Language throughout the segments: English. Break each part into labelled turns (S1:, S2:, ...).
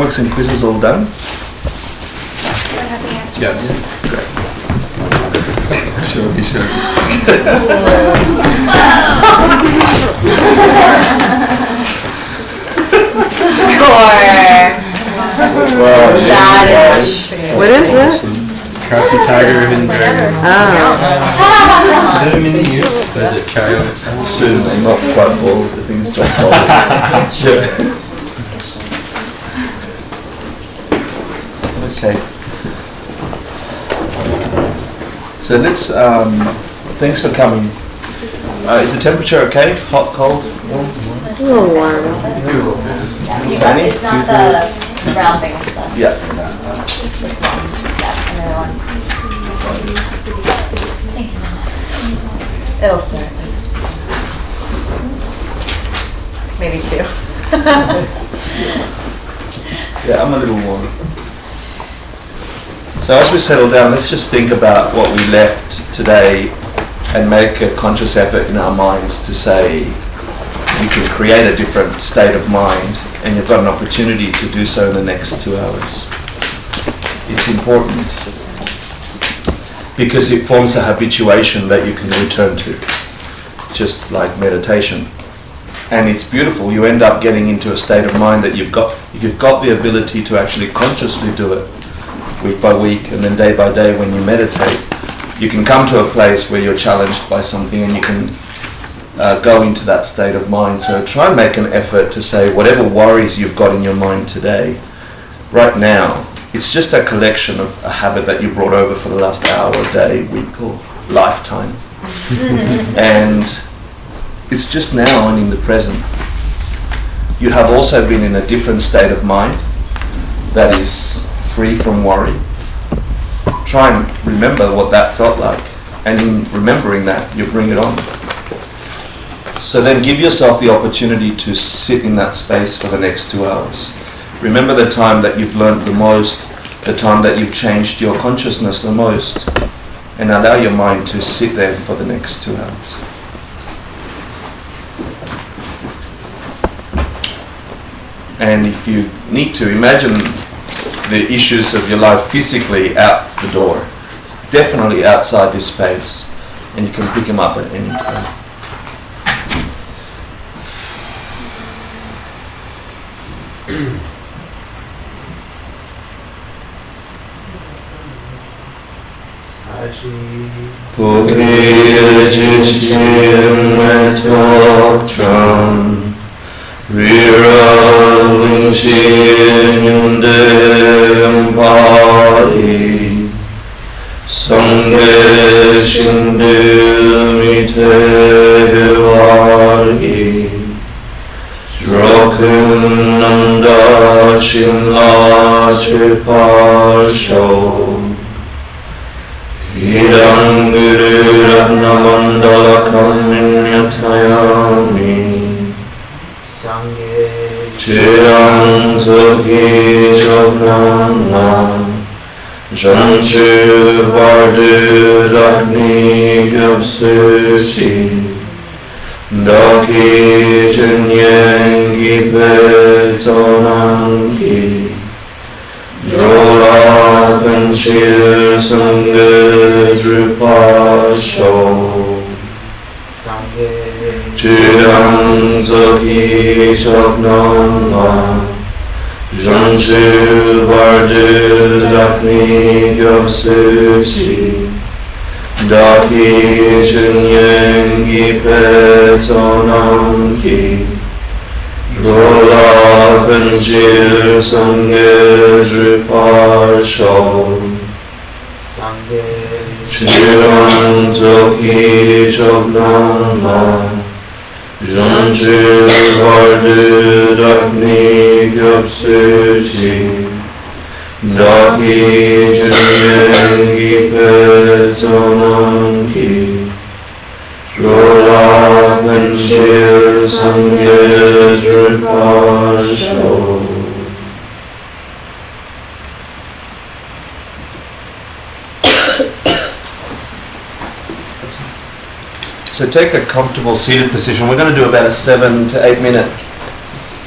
S1: homeworks and quizzes all done?
S2: Everyone has the answers.
S1: Yes. Great. Sure.
S2: Score! That is true.
S3: What is it?
S4: Crouching Tiger, Hidden Dragon.
S3: Oh.
S4: Is it a mini you? Or is it child?
S1: Soon, I'm not quite all of the things John told us. Okay. So let's, thanks for coming. Is the temperature okay? Hot, cold, warm?
S3: A little warm.
S1: Danny?
S2: It's not the brown thing.
S1: Yeah.
S2: This one. Yeah, another one. Thank you so much. It'll start. Maybe 2.
S1: Yeah, I'm a little warm. So as we settle down, let's just think about what we left today and make a conscious effort in our minds to say you can create a different state of mind, and you've got an opportunity to do so in the next 2 hours. It's important because it forms a habituation that you can return to, just like meditation. And it's beautiful. You end up getting into a state of mind that you've got, if you've got the ability to actually consciously do it week by week and then day by day when you meditate, you can come to a place where you're challenged by something and you can go into that state of mind. So try and make an effort to say whatever worries you've got in your mind today, right now, it's just a collection of a habit that you brought over for the last hour, day, week or lifetime. And it's just now and in the present. You have also been in a different state of mind that is free from worry. Try and remember what that felt like, and in remembering that, you bring it on. So then give yourself the opportunity to sit in that space for the next 2 hours. Remember the time that you've learned the most, the time that you've changed your consciousness the most, and allow your mind to sit there for the next 2 hours. And if you need to, imagine the issues of your life physically out the door. It's definitely outside this space, and you can pick them up at any time. Embodies Sangye Shindu Mite Vargi Drokun Nanda Shinla Chiparsho Idam Guru Ratna Mandala Kaminyatayami Chirang Zaki Jognana Janchu Vardu Rakni Gapsuchi Daki Janyengi Petsonangi Drola Panchir Sangha Drupasho Chirang Zaki Chognama Janchu Vardu Dakni Gyapsuchi Daki Chinyengi Petsonangi Drola Panchir Sangha Drupasho Chirang Zaki Chognama Janchu Vardu Dakni Gyapsuchi Daki Chinyengi Petsonangi Drola Panchir Sangha Drupasho. So take a comfortable seated position. We're going to do about a 7 to 8 minute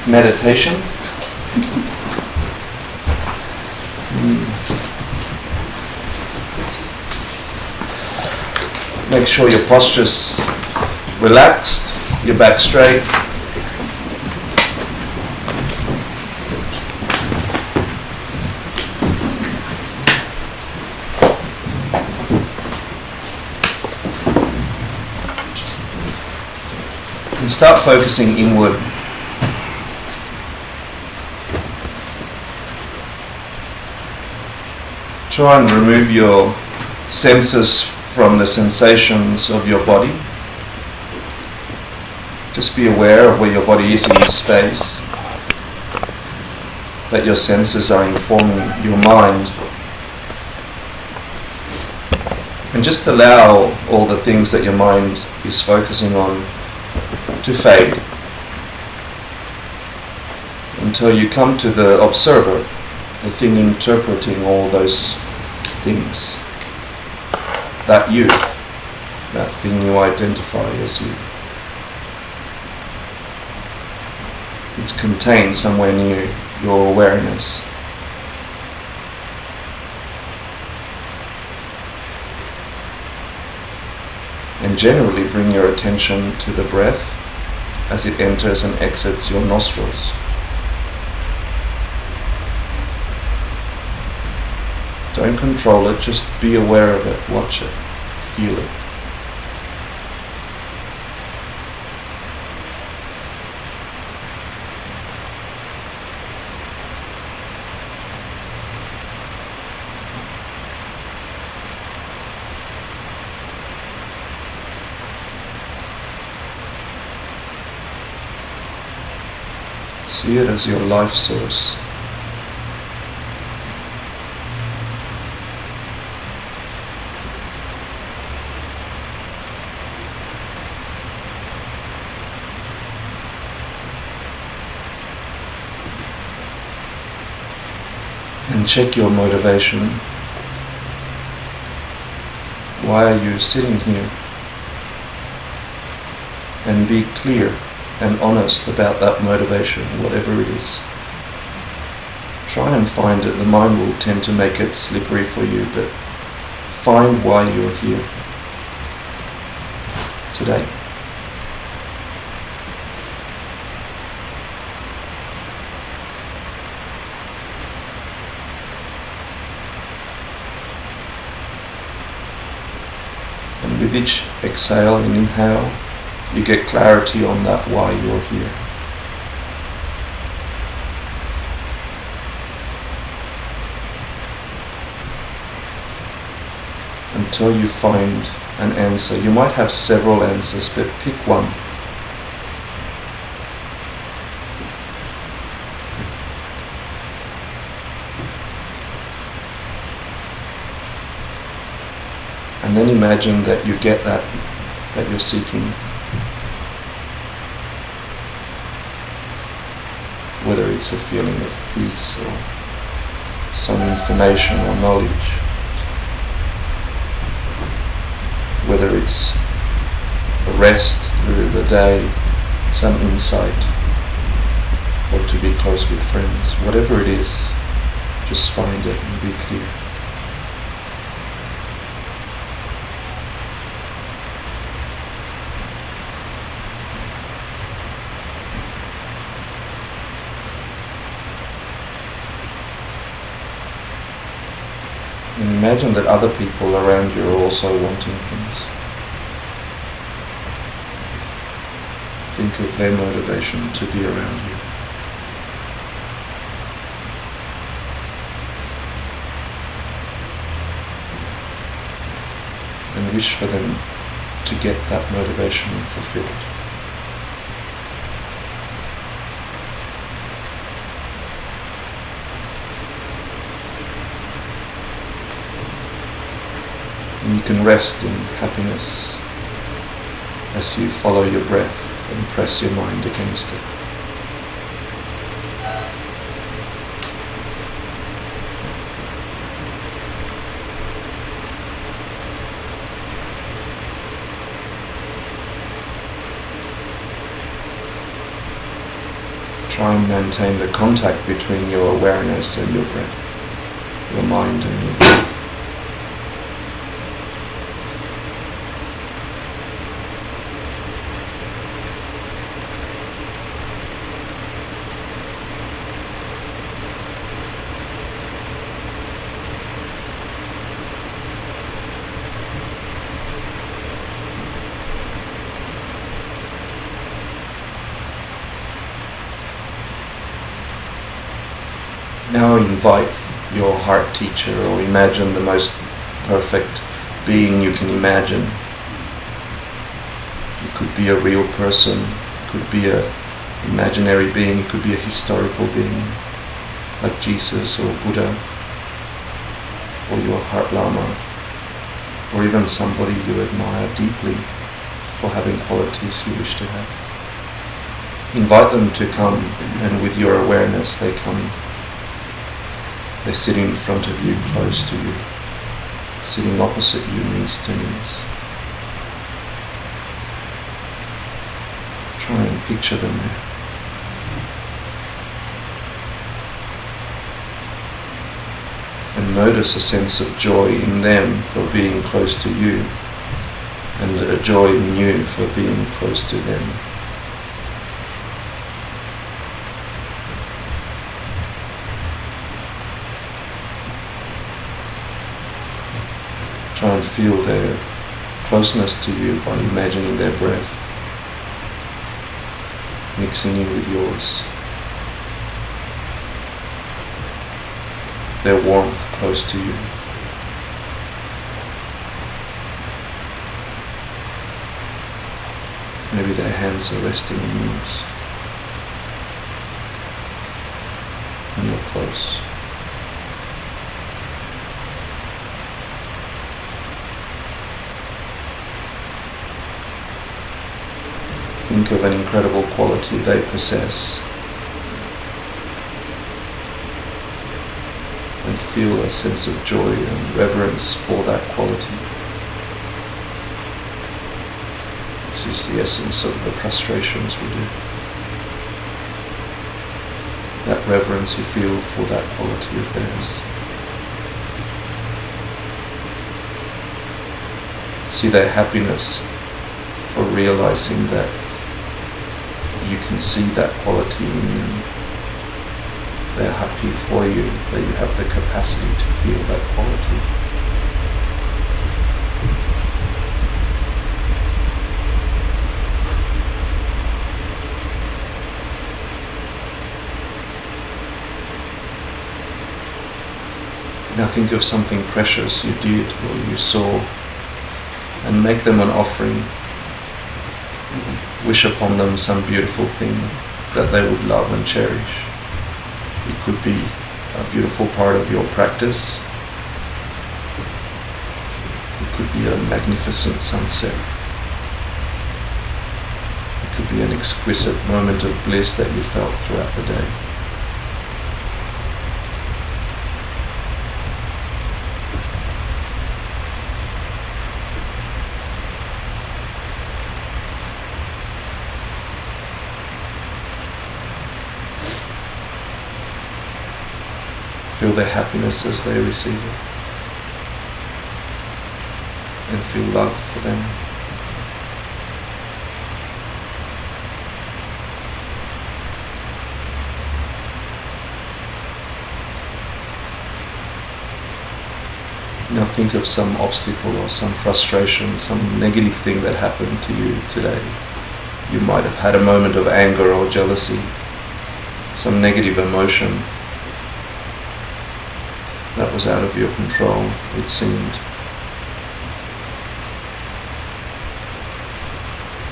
S1: meditation. Make sure your posture's relaxed, your back straight. And start focusing inward. Try and remove your senses from the sensations of your body. Just be aware of where your body is in space. That your senses are informing your mind. And just allow all the things that your mind is focusing on to fade until you come to the observer, the thing interpreting all those things. That you, that thing you identify as you. It's contained somewhere near your awareness. And generally bring your attention to the breath as it enters and exits your nostrils. Don't control it, just be aware of it, watch it, feel it. See it as your life source. And check your motivation. Why are you sitting here? And be clear and honest about that motivation, whatever it is. Try and find it. The mind will tend to make it slippery for you, but find why you're here today. And with each exhale and inhale, you get clarity on that why you're here. Until you find an answer. You might have several answers, but pick one. And then imagine that you get that you're seeking. Whether it's a feeling of peace or some information or knowledge. Whether it's a rest through the day, some insight, or to be close with friends. Whatever it is, just find it and be clear. And imagine that other people around you are also wanting things. Think of their motivation to be around you. And wish for them to get that motivation fulfilled. And you can rest in happiness as you follow your breath and press your mind against it. Try and maintain the contact between your awareness and your breath, your mind and your breath. invite your heart teacher, or imagine the most perfect being you can imagine. It could be a real person, it could be an imaginary being, it could be a historical being like Jesus or Buddha or your heart lama, or even somebody you admire deeply for having qualities you wish to have. Invite them to come, and with your awareness they come. They sit in front of you, close to you, sitting opposite you, knees to knees. Try and picture them there. And notice a sense of joy in them for being close to you, and a joy in you for being close to them. Try and feel their closeness to you by imagining their breath mixing in with yours. Their warmth close to you. Maybe their hands are resting in yours, and you're close. Think of an incredible quality they possess, and feel a sense of joy and reverence for that quality. This is the essence of the prostrations we do. That reverence you feel for that quality of theirs. See their happiness for realizing that you can see that quality in them. They're happy for you, that you have the capacity to feel that quality. Now think of something precious you did or you saw, and make them an offering. Wish upon them some beautiful thing that they would love and cherish. It could be a beautiful part of your practice. It could be a magnificent sunset. It could be an exquisite moment of bliss that you felt throughout the day. Feel their happiness as they receive it, and feel love for them. Now think of some obstacle or some frustration, some negative thing that happened to you today. You might have had a moment of anger or jealousy, some negative emotion that was out of your control, it seemed.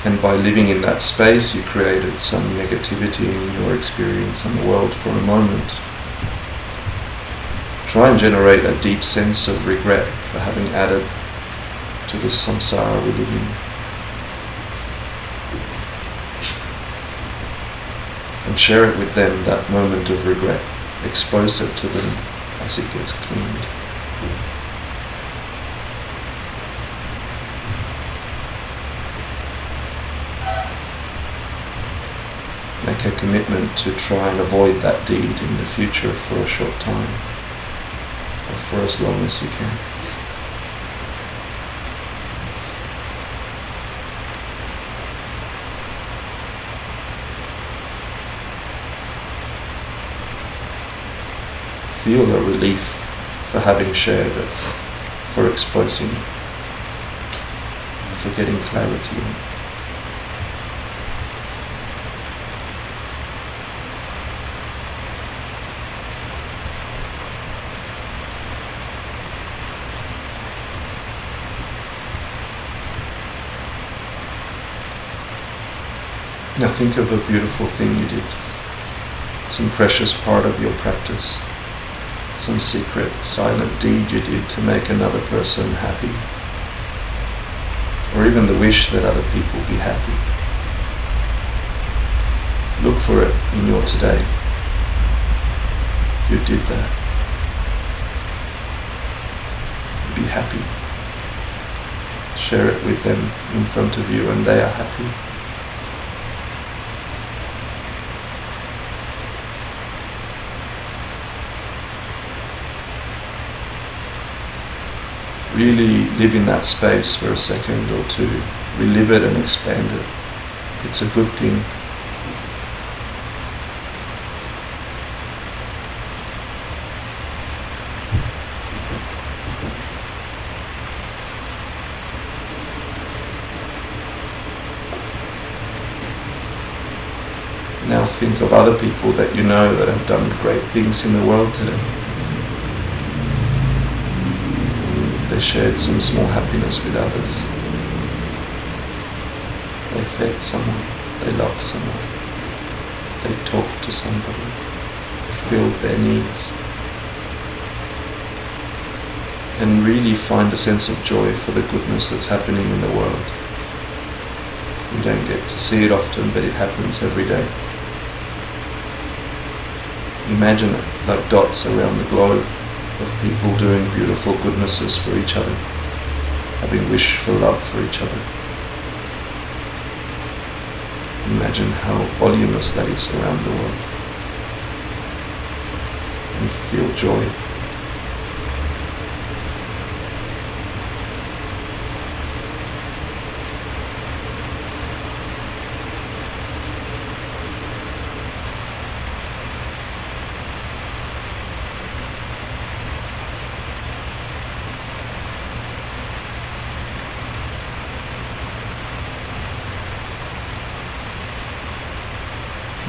S1: And by living in that space, you created some negativity in your experience in the world for a moment. Try and generate a deep sense of regret for having added to the samsara we live in. And share it with them, that moment of regret. Expose it to them as it gets cleaned. Make a commitment to try and avoid that deed in the future for a short time, or for as long as you can. Feel a relief for having shared it, for exposing it, for getting clarity on it. Now think of a beautiful thing you did, some precious part of your practice, some secret, silent deed you did to make another person happy, or even the wish that other people be happy. Look for it in your today. You did that. Be happy. Share it with them in front of you and they are happy. Really live in that space for a second or two. Relive it and expand it. It's a good thing. Now think of other people that you know that have done great things in the world today. They shared some small happiness with others. They fed someone. They loved someone. They talked to somebody. They filled their needs. And really find a sense of joy for the goodness that's happening in the world. You don't get to see it often, but it happens every day. Imagine it like dots around the globe of people doing beautiful goodnesses for each other, having wish for love for each other. Imagine how voluminous that is around the world. And feel joy.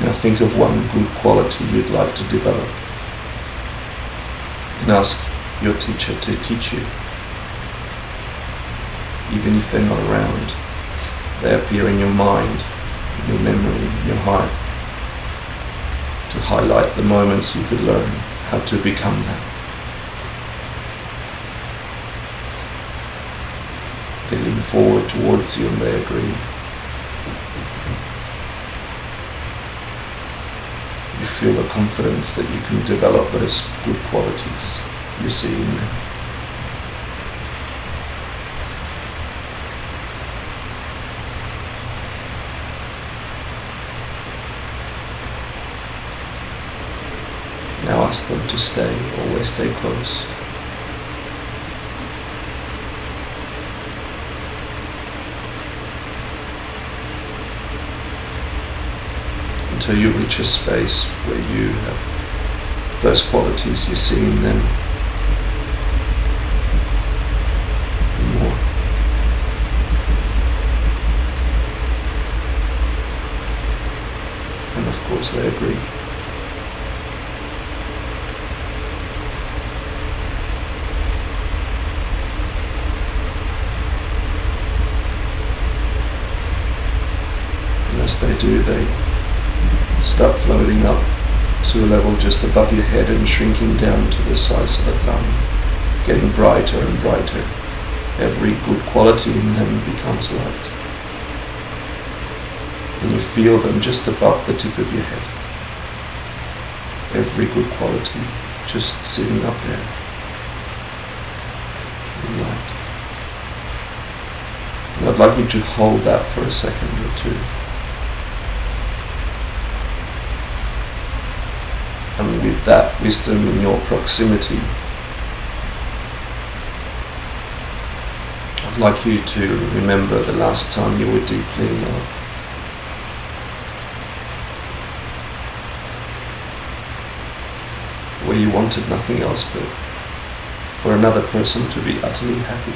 S1: Now think of one good quality you'd like to develop and ask your teacher to teach you. Even if they're not around, they appear in your mind, in your memory, in your heart, to highlight the moments you could learn how to become that. They lean forward towards you and they agree. You feel the confidence that you can develop those good qualities you see in them. Now ask them to stay, always stay close. Until you reach a space where you have those qualities you see in them and more. And of course they agree. And as they do, they start floating up to a level just above your head and shrinking down to the size of a thumb, getting brighter and brighter. Every good quality in them becomes light. And you feel them just above the tip of your head. Every good quality just sitting up there in light. And I'd like you to hold that for a second or two. And with that wisdom in your proximity, I'd like you to remember the last time you were deeply in love. Where you wanted nothing else but for another person to be utterly happy.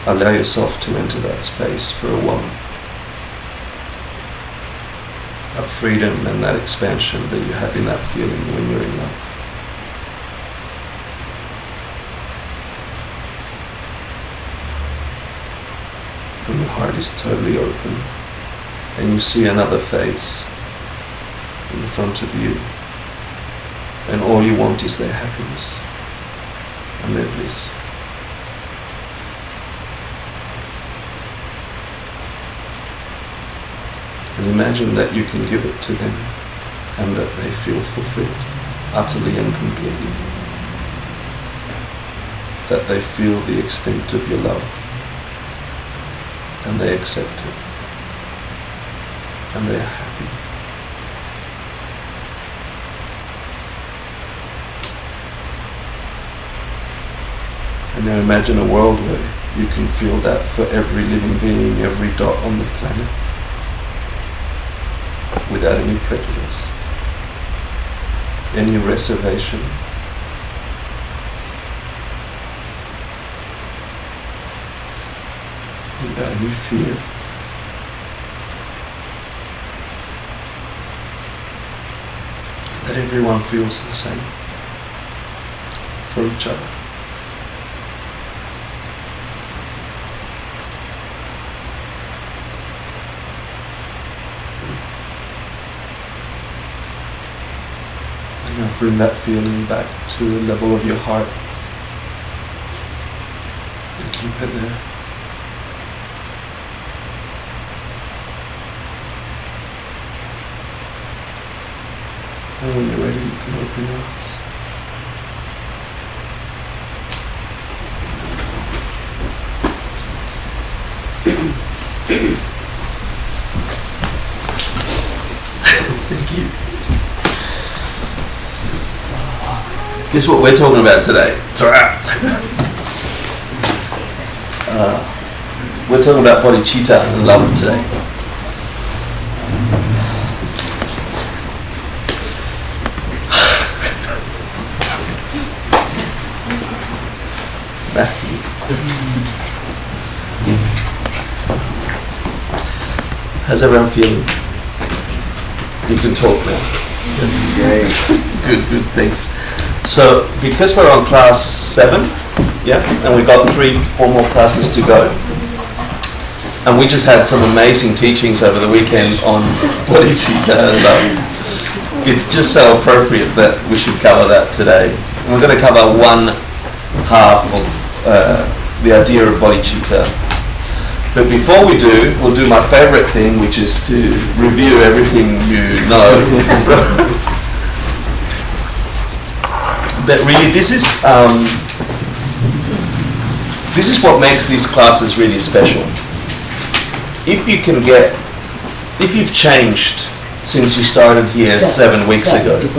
S1: Allow yourself to enter that space for a while. That freedom and that expansion that you have in that feeling when you're in love. heart is totally open and you see another face in front of you, and all you want is their happiness and their bliss. And imagine that you can give it to them and that they feel fulfilled utterly and completely. That they feel the extent of your love and they accept it and they are happy. And now imagine a world where you can feel that for every living being, every dot on the planet, without any prejudice, any reservation, without any fear. That everyone feels the same for each other. And now bring that feeling back to the level of your heart and keep it there. And when you're ready, you can open your eyes. Thank you. Guess what we're talking about today? It's alright. We're talking about bodhicitta and love today. How's everyone feeling? You can talk now. Good, thanks. So, because we're on class 7, yeah, and we've got 4 more classes to go, and we just had some amazing teachings over the weekend on bodhicitta and love. It's just so appropriate that we should cover that today. And we're going to cover one half of the idea of bodhicitta. But before we do, we'll do my favorite thing, which is to review everything you know. But really, this is what makes these classes really special. If you've changed since you started here 7 weeks ago. It's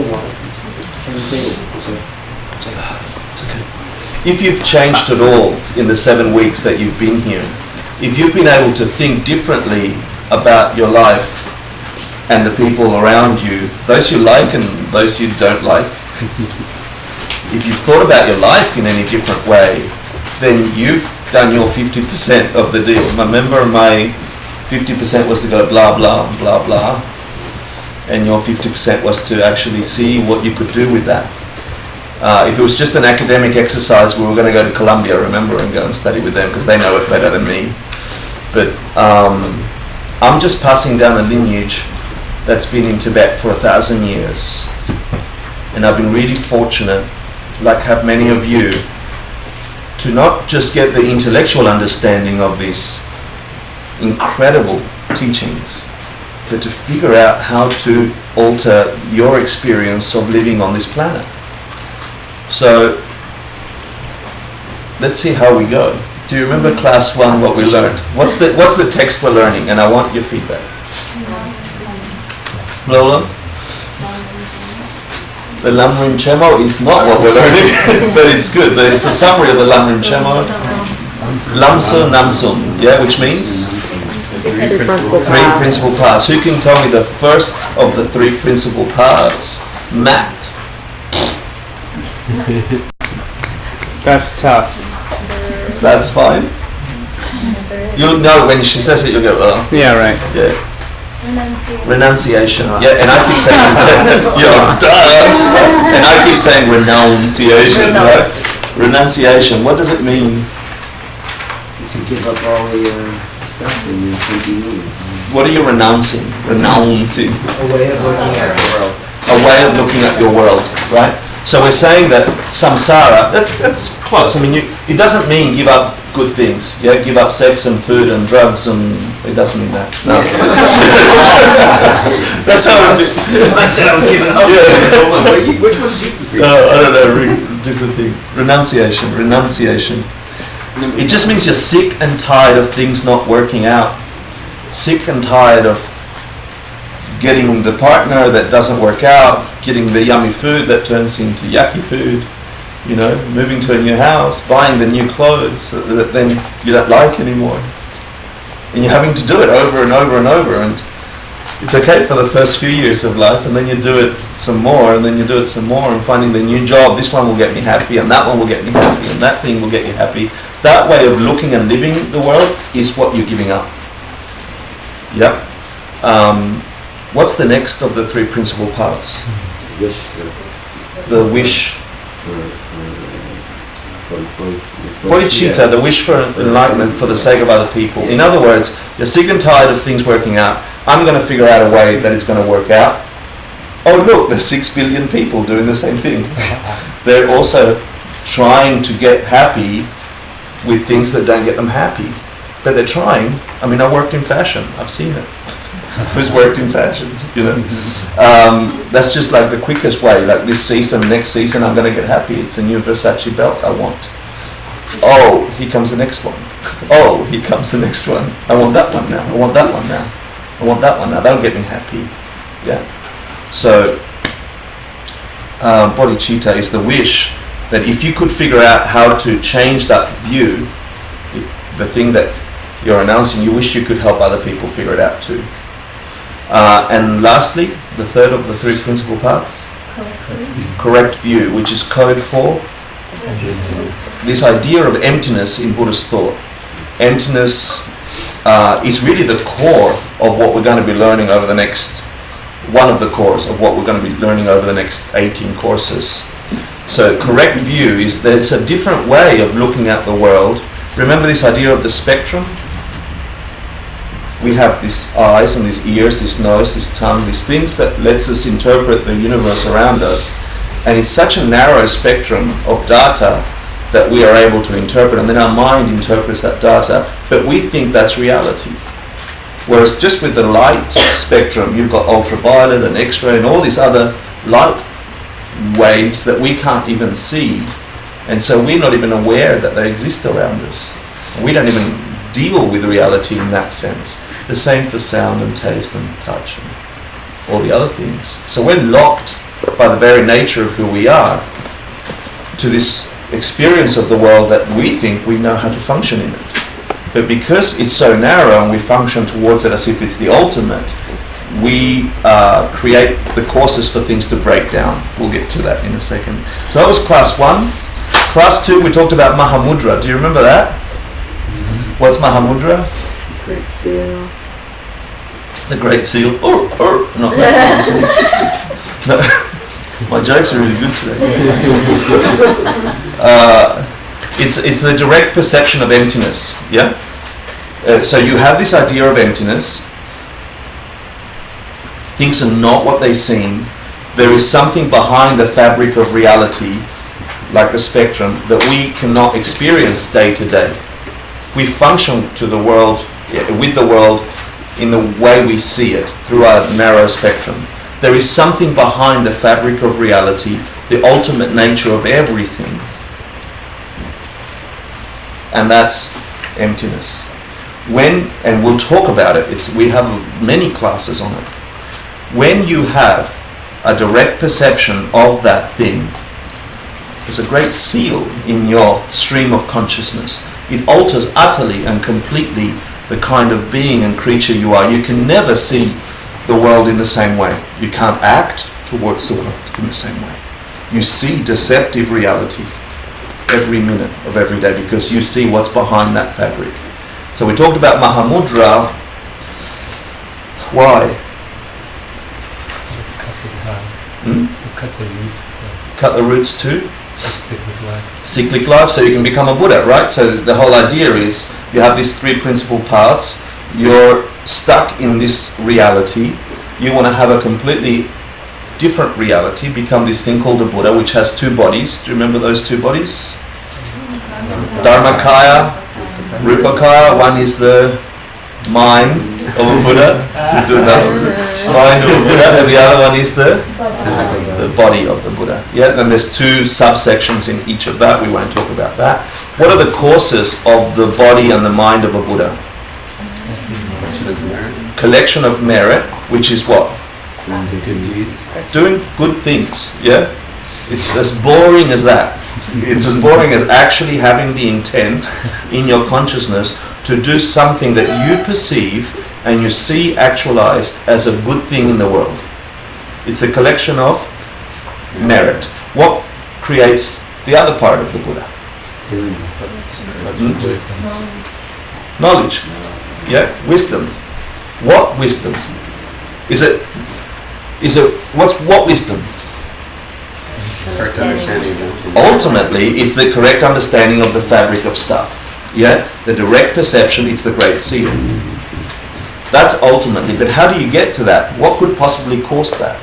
S1: okay. If you've changed at all in the 7 weeks that you've been here, if you've been able to think differently about your life and the people around you, those you like and those you don't like, if you've thought about your life in any different way, then you've done your 50% of the deal. Remember, my 50% was to go blah, blah, blah, blah, and your 50% was to actually see what you could do with that. If it was just an academic exercise, we were going to go to Columbia, remember, and go and study with them because they know it better than me. But I'm just passing down a lineage that's been in Tibet for 1,000 years. And I've been really fortunate, like have many of you, to not just get the intellectual understanding of these incredible teachings, but to figure out how to alter your experience of living on this planet. So let's see how we go. Do you remember class 1 what we learned? What's the text we're learning? And I want your feedback. Lola? The Lamrim Chemo is not what we're learning, but it's good. It's a summary of the Lamrim Chemo. Lamtso Namsum, yeah, which means? 3 principal paths. Who can tell me the first of the 3 principal paths? Matt.
S5: That's tough.
S1: That's fine. You'll know when she says it, you'll go, oh.
S5: Yeah, right.
S1: Yeah. Renunciation. Yeah, and I keep saying, duh. And I keep saying renunciation, right? Renunciation. What does it mean?
S6: To give up all your
S1: What are you renouncing? Renouncing.
S6: A way of looking at the world.
S1: A way of looking at your world, right? So we're saying that samsara, that's close. I mean, it doesn't mean give up good things. Yeah, give up sex and food and drugs, and it doesn't mean that. No. That's how it is.
S6: I said I was giving up.
S1: Yeah.
S6: Which one's deeper?
S1: I don't know, different thing. Renunciation. It just means you're sick and tired of things not working out. Sick and tired of getting the partner that doesn't work out, getting the yummy food that turns into yucky food, you know, moving to a new house, buying the new clothes that then you don't like anymore. And you're having to do it over and over and over, and it's okay for the first few years of life, and then you do it some more, and then you do it some more, and finding the new job, this one will get me happy, and that one will get me happy, and that thing will get you happy. That way of looking and living the world is what you're giving up. Yep. What's the next of the three principal paths? The wish. Bodhicitta, the wish for enlightenment for the sake of other people. In other words, you're sick and tired of things working out. I'm going to figure out a way that it's going to work out. Oh look, there's 6 billion people doing the same thing. They're also trying to get happy with things that don't get them happy. But they're trying. I mean, I worked in fashion. I've seen it. Who's worked in fashion, you know? That's just like the quickest way. Like this season, next season, I'm going to get happy. It's a new Versace belt I want. Oh, here comes the next one. Oh, here comes the next one. I want that one now. I want that one now. I want that one now. That'll get me happy. Yeah. So, bodhicitta is the wish that if you could figure out how to change that view, the thing that you're announcing, you wish you could help other people figure it out too. And lastly, the third of the three principal paths, correct view, which is code for this idea of emptiness in Buddhist thought. Emptiness is really the core of what we're going to be learning over the next, one of the cores of what we're going to be learning over the next 18 courses. So correct view is that it's a different way of looking at the world. Remember this idea of the spectrum? We have these eyes and these ears, this nose, this tongue, these things that lets us interpret the universe around us. And it's such a narrow spectrum of data that we are able to interpret, and then our mind interprets that data, but we think that's reality. Whereas just with the light spectrum, you've got ultraviolet and X-ray and all these other light waves that we can't even see. And so we're not even aware that they exist around us. We don't even deal with reality in that sense. The same for sound and taste and touch and all the other things. So we're locked by the very nature of who we are to this experience of the world that we think we know how to function in it. But because it's so narrow and we function towards it as if it's the ultimate, we create the causes for things to break down. We'll get to that in a second. So that was class 1. Class 2, we talked about Mahamudra. Do you remember that? What's Mahamudra?
S3: Great Seal.
S1: The Great Seal. Not that seal. No. My jokes are really good today. It's the direct perception of emptiness. Yeah. So you have this idea of emptiness. Things are not what they seem. There is something behind the fabric of reality, like the spectrum, that we cannot experience day to day. We function to the world, with the world, in the way we see it, through our narrow spectrum. There is something behind the fabric of reality, the ultimate nature of everything. And that's emptiness. And we'll talk about it, we have many classes on it. When you have a direct perception of that thing, there's a great seal in your stream of consciousness. It alters utterly and completely the kind of being and creature you are. You can never see the world in the same way. You can't act towards the world in the same way. You see deceptive reality every minute of every day because you see what's behind that fabric. So we talked about Mahamudra. Why? Cut the roots to cyclic life, so you can become a Buddha, right? So the whole idea is you have these three principal paths. you're stuck in this reality. You want to have a completely different reality, become this thing called the Buddha, which has two bodies. Do you remember those two bodies? Dharmakaya, Rupakaya. One is the mind of a Buddha, mind of a Buddha, and the other one is the body of the Buddha. Yeah, and there's two subsections in each of that. We won't talk about that. What are the causes of the body and the mind of a Buddha? Collection of merit, which is what?
S4: Good deeds.
S1: Doing good things. Yeah, it's as boring as that. It's as boring as actually having the intent in your consciousness to do something that you perceive and you see actualized as a good thing in the world. It's a collection of merit. What creates the other part of the Buddha? Knowledge. Yeah, wisdom. What wisdom? What wisdom?
S4: Correct understanding.
S1: Ultimately, it's the correct understanding of the fabric of stuff. Yeah, the direct perception, it's the great seal. That's ultimately, but how do you get to that? What could possibly cause that?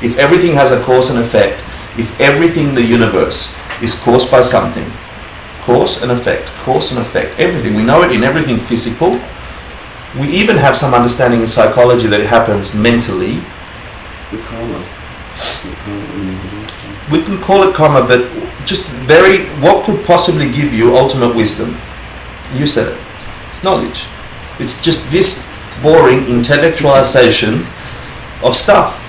S1: If everything has a cause and effect, if everything in the universe is caused by something, cause and effect, everything, we know it in everything physical. We even have some understanding in psychology that it happens mentally. We can call it karma, but just what could possibly give you ultimate wisdom? You said it. It's knowledge. It's just this boring intellectualization of stuff.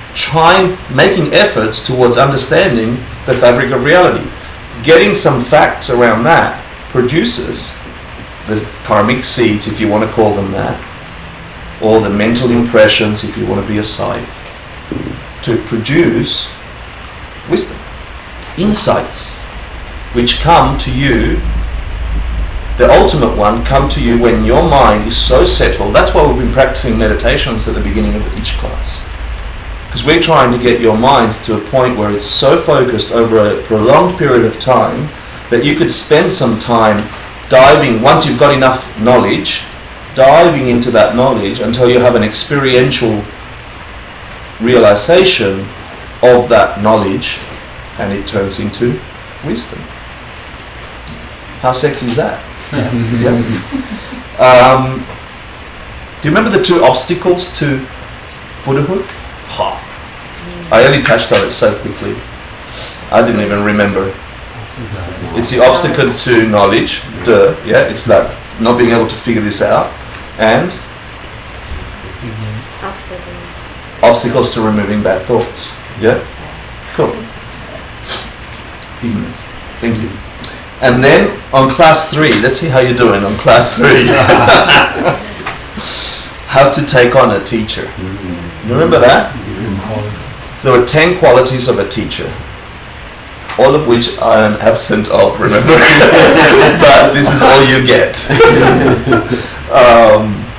S1: Making efforts towards understanding the fabric of reality. Getting some facts around that produces the karmic seeds, if you want to call them that, or the mental impressions, if you want to be a psych, to produce wisdom, insights, which come to you. The ultimate one come to you when your mind is so settled. That's why we've been practicing meditations at the beginning of each class. Because we're trying to get your mind to a point where it's so focused over a prolonged period of time that you could spend some time diving, once you've got enough knowledge, diving into that knowledge until you have an experiential realization of that knowledge, and it turns into wisdom. How sexy is that? Yeah. Do you remember the two obstacles to Buddhahood? I only touched on it so quickly. I didn't even remember. It's the obstacle to knowledge. Yeah, it's like not being able to figure this out, and obstacles to removing bad thoughts. Yeah, cool. Ignorance. Thank you. And then on class 3, let's see how you're doing on class 3. How to take on a teacher. Remember that? There were 10 qualities of a teacher, all of which I am absent of, remember? But this is all you get.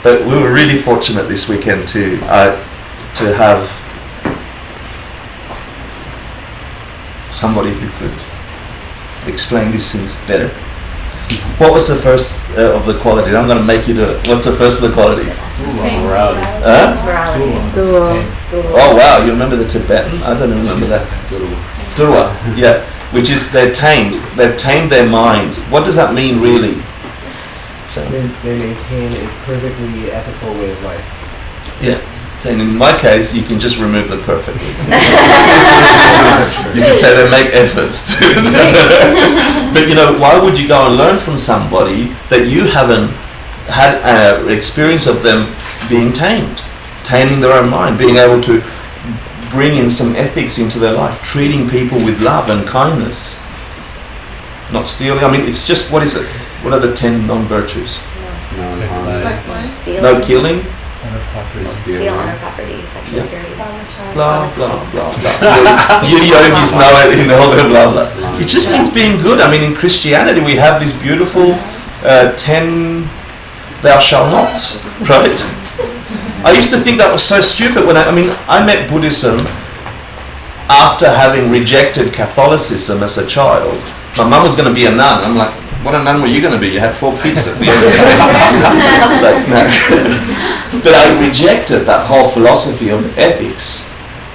S1: But we were really fortunate this weekend to have somebody who could explain these things better. What was the first of the qualities? I'm going to make you do it. What's the first of the qualities?
S4: Morality.
S1: Huh?
S3: Dua.
S1: Oh wow, you remember the Tibetan? I don't remember that. Durwa, yeah. Which is they've tamed their mind. What does that mean really? So
S6: They maintain a perfectly ethical way of life.
S1: yeah. And in my case, you can just remove the perfectly. You can say they make efforts to. But you know, why would you go and learn from somebody that you haven't had an experience of them being tamed, taming their own mind, being able to bring in some ethics into their life, treating people with love and kindness, not stealing. I mean, it's just, what is it? What are the 10 non-virtues? No killing.
S2: Steal on our property, sexual
S1: Yeah.
S2: purity.
S1: Blah, blah, blah, blah. You yogis know it in all the blah, blah. It just means being good. I mean, in Christianity, we have these beautiful 10 thou shalt nots, right? I used to think that was so stupid when I met Buddhism after having rejected Catholicism as a child. My mum was going to be a nun. I'm like, what a nun were you going to be? You had 4 kids at the end of the day. But I rejected that whole philosophy of ethics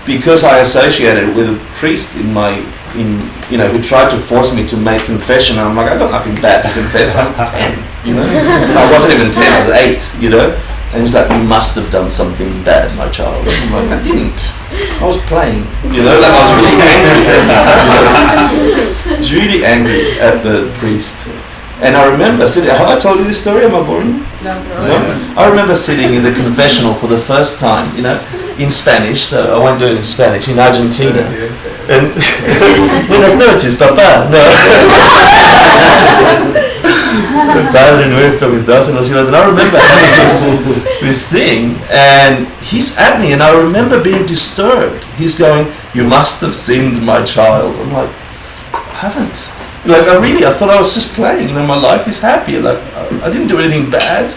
S1: because I associated it with a priest who tried to force me to make confession. And I'm like, I got nothing bad to confess. I'm 10, I wasn't even 10, I was 8, And he's like, you must have done something bad, my child. I'm like, I didn't. I was playing. I was really angry at him. I was really angry at the priest. And I remember sitting, have I told you this story? Am I boring? No. I remember sitting in the confessional for the first time, in Spanish, so I won't do it in Spanish, in Argentina. And buenas noches, papá. No. Padre nuestro que estás en los cielos. And I remember having this thing, and he's at me, and I remember being disturbed. He's going, you must have sinned, my child. I'm like, I haven't. I thought I was just playing. My life is happy. I didn't do anything bad.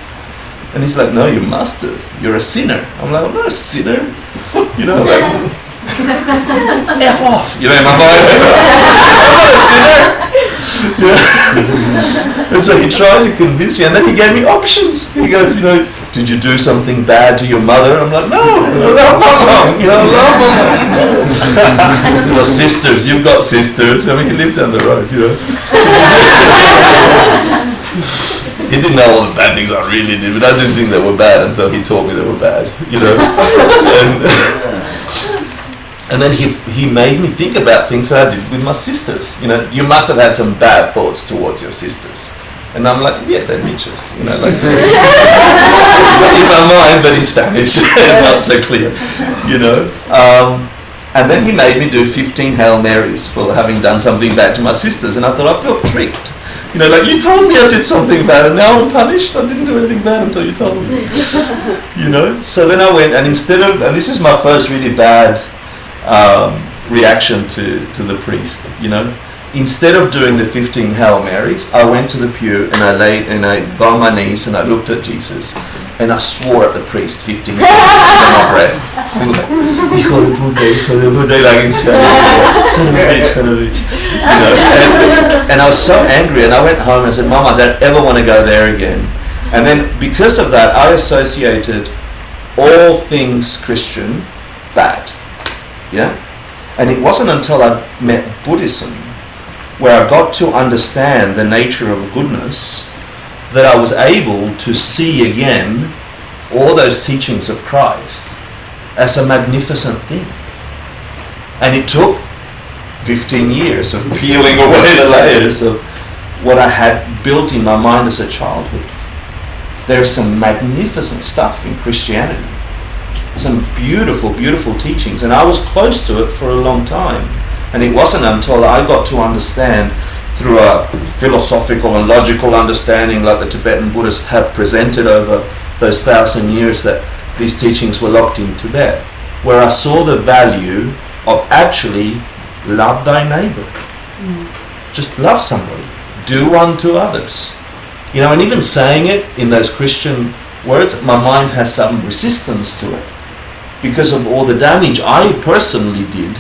S1: And he's like, no, you must have. You're a sinner. I'm like, I'm not a sinner. F off. In my mind, I'm not a sinner. And so he tried to convince me, and then he gave me options. He goes, did you do something bad to your mother? I'm like, no, I love my mom. Your sisters, you've got sisters. I mean, you live down the road, He didn't know all the bad things I really did, but I didn't think they were bad until he taught me they were bad, And then he made me think about things that I did with my sisters. You must have had some bad thoughts towards your sisters. And I'm like, yeah, they're bitches. In my mind, but in Spanish, not so clear. And then he made me do 15 Hail Marys for having done something bad to my sisters. And I thought, I felt tricked. You told me I did something bad, and now I'm punished. I didn't do anything bad until you told me. So then I went, and and this is my first really bad reaction to the priest, Instead of doing the 15 Hail Marys, I went to the pew and I got on my knees and I looked at Jesus and I swore at the priest 15 times under my breath. Hijo de Buddha, like in Spanish, son of a bitch. And I was so angry, and I went home and I said, Mom, I don't ever want to go there again. And then because of that, I associated all things Christian bad. And it wasn't until I met Buddhism, where I got to understand the nature of goodness, that I was able to see again all those teachings of Christ as a magnificent thing. And it took 15 years of peeling away the layers of what I had built in my mind as a childhood. There is some magnificent stuff in Christianity. Some beautiful, beautiful teachings, and I was close to it for a long time. And it wasn't until I got to understand through a philosophical and logical understanding like the Tibetan Buddhists have presented over those 1,000 years that these teachings were locked in Tibet, where I saw the value of actually love thy neighbor. Just love somebody. Do unto others. And even saying it in those Christian words, my mind has some resistance to it, because of all the damage I personally did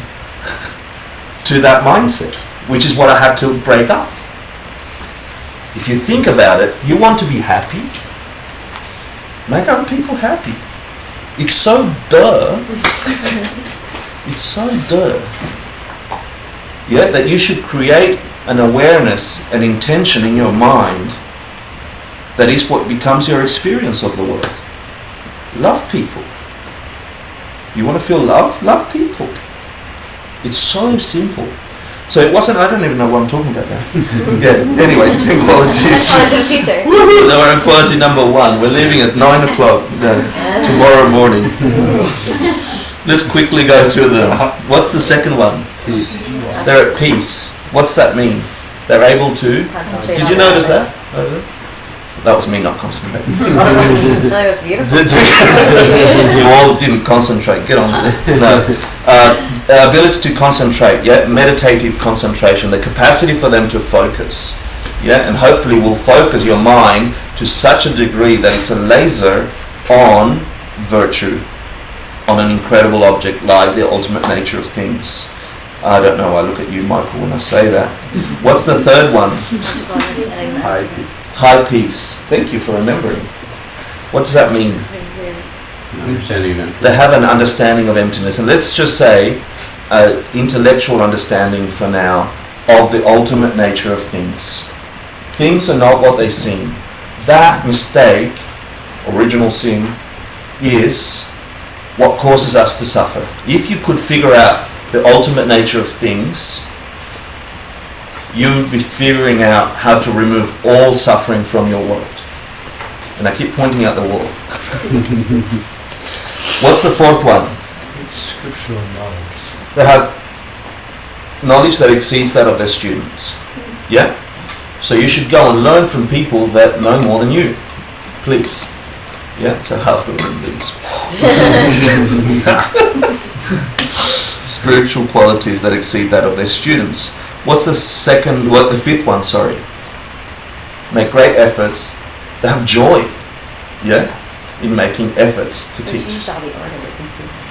S1: to that mindset, which is what I had to break up. If you think about it, you want to be happy, make other people happy. It's so duh. It's so duh. That you should create an awareness, an intention in your mind that is what becomes your experience of the world. Love people. You want to feel love? Love people. It's so simple. So it wasn't, I don't even know what I'm talking about now. Anyway, 10 qualities. Woohoo! They were in quality number 1. We're leaving at 9 o'clock tomorrow morning. Let's quickly go through them. What's the second one?
S4: Peace.
S1: They're at peace. What's that mean? They're able to... Did you notice that? That was me not concentrating.
S2: That was beautiful.
S1: You all didn't concentrate. Get on with it. No. Ability to concentrate, meditative concentration, the capacity for them to focus, and hopefully will focus your mind to such a degree that it's a laser on virtue, on an incredible object like the ultimate nature of things. I don't know, I look at you, Michael, when I say that. What's the third one?
S4: High peace.
S1: High peace. Thank you for remembering. What does that mean?
S4: Understanding of emptiness.
S1: They have an understanding of emptiness, and let's just say intellectual understanding for now of the ultimate nature of things. Things are not what they seem. That mistake, original sin, is what causes us to suffer. If you could figure out the ultimate nature of things, you would be figuring out how to remove all suffering from your world. And I keep pointing out the wall. What's the fourth one?
S6: Scriptural knowledge.
S1: They have knowledge that exceeds that of their students. Yeah? So you should go and learn from people that know more than you. Please. Yeah? So half the room leaves. Spiritual qualities that exceed that of their students. What's the fifth one, sorry? Make great efforts. They have joy. Yeah? In making efforts to teach.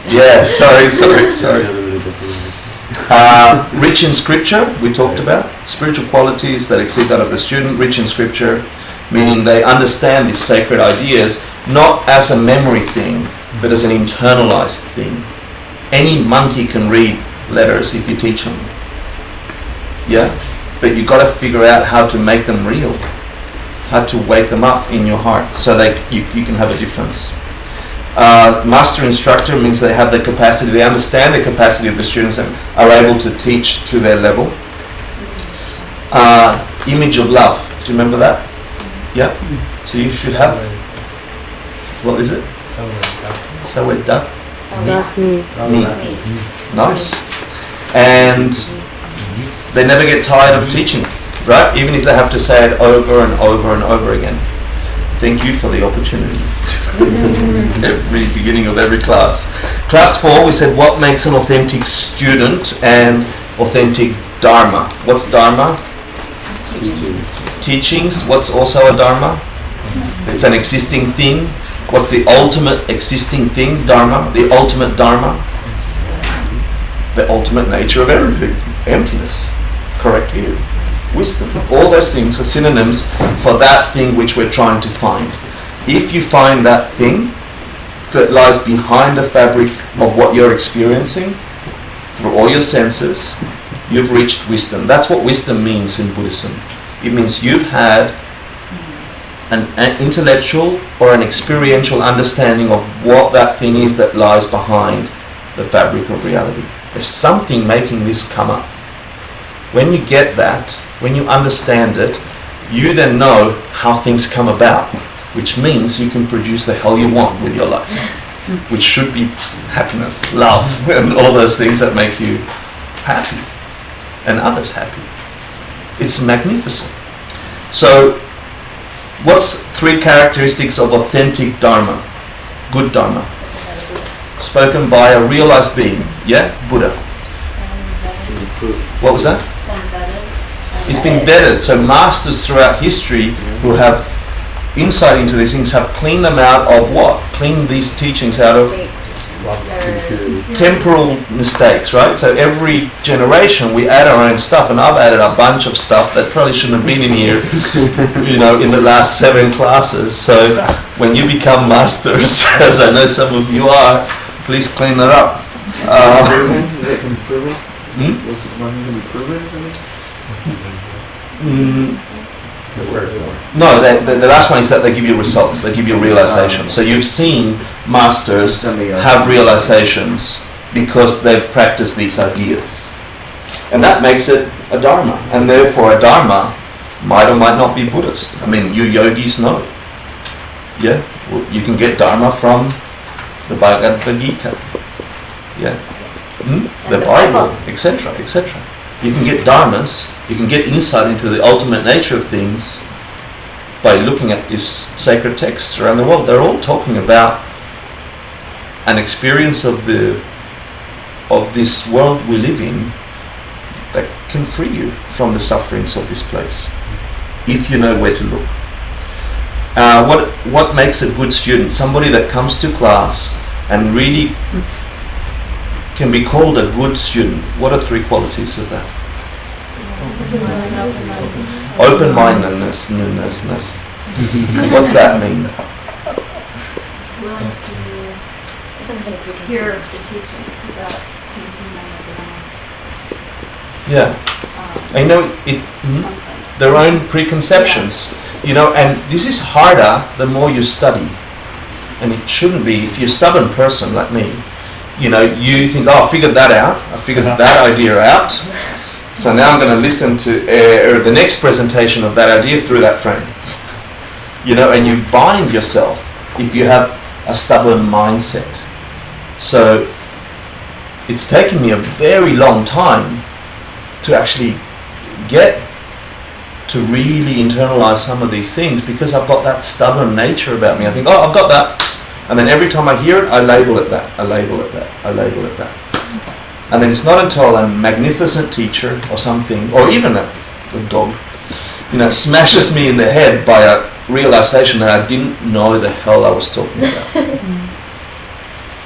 S1: Yeah, sorry. Rich in scripture, we talked about. Spiritual qualities that exceed that of the student. Rich in scripture, meaning they understand these sacred ideas not as a memory thing, but as an internalized thing. Any monkey can read letters if you teach them. Yeah? But you've got to figure out how to make them real. How to wake them up in your heart so you can have a difference. Master instructor means they have the capacity, they understand the capacity of the students and are able to teach to their level. Image of love, do you remember that? Yeah? So you should have, what is it? Sawedda. Nice. And they never get tired of teaching, right? Even if they have to say it over and over and over again. Thank you for the opportunity. Every beginning of every class. Class 4, we said what makes an authentic student and authentic Dharma. What's Dharma? Teachings. What's also a Dharma? It's an existing thing. What's the ultimate existing thing? Dharma. The ultimate Dharma. The ultimate nature of everything. Emptiness. Correct view. Wisdom. All those things are synonyms for that thing which we're trying to find. If you find that thing that lies behind the fabric of what you're experiencing through all your senses, you've reached wisdom. That's what wisdom means in Buddhism. It means you've had an intellectual or an experiential understanding of what that thing is that lies behind the fabric of reality. There's something making this come up. When you get that, when you understand it, you then know how things come about, which means you can produce the hell you want with your life, which should be happiness, love, and all those things that make you happy and others happy. It's magnificent. So, what's 3 characteristics of authentic Dharma, good Dharma? Spoken by a realized being, yeah? Buddha. What was that? It's been vetted. So masters throughout history who have insight into these things have cleaned them out of what? Cleaned these teachings out of temporal mistakes, right? So every generation we add our own stuff, and I've added a bunch of stuff that probably shouldn't have been in here, in the last 7 classes. So when you become masters, as I know some of you are, please clean that up. No, the last one is that they give you results, they give you realization. So you've seen masters have realizations because they've practiced these ideas. And that makes it a Dharma. And therefore a Dharma might or might not be Buddhist. I mean, you yogis know. Yeah? You can get Dharma from the Bhagavad Gita. Yeah? The Bible, etc., etc. You can get dharmas, you can get insight into the ultimate nature of things by looking at these sacred texts around the world. They're all talking about an experience of this world we live in that can free you from the sufferings of this place, if you know where to look. What makes a good student? Somebody that comes to class and really can be called a good student? What are 3 qualities of that? Open-mindedness. What's that mean?
S2: Willing to hear the teachings without taking them as
S1: Yeah. I know their own preconceptions, you know, and this is harder the more you study. And it shouldn't be. If you're a stubborn person like me, you know, you think, oh, I figured that out. I figured that idea out. So now I'm going to listen to the next presentation of that idea through that frame. You know, and you bind yourself if you have a stubborn mindset. So it's taken me a very long time to actually get to really internalize some of these things, because I've got that stubborn nature about me. I think, oh, I've got that. And then every time I hear it, I label it that. I label it that. I label it that. And then it's not until a magnificent teacher or something, or even a dog, you know, smashes me in the head by a realization that I didn't know the hell I was talking about.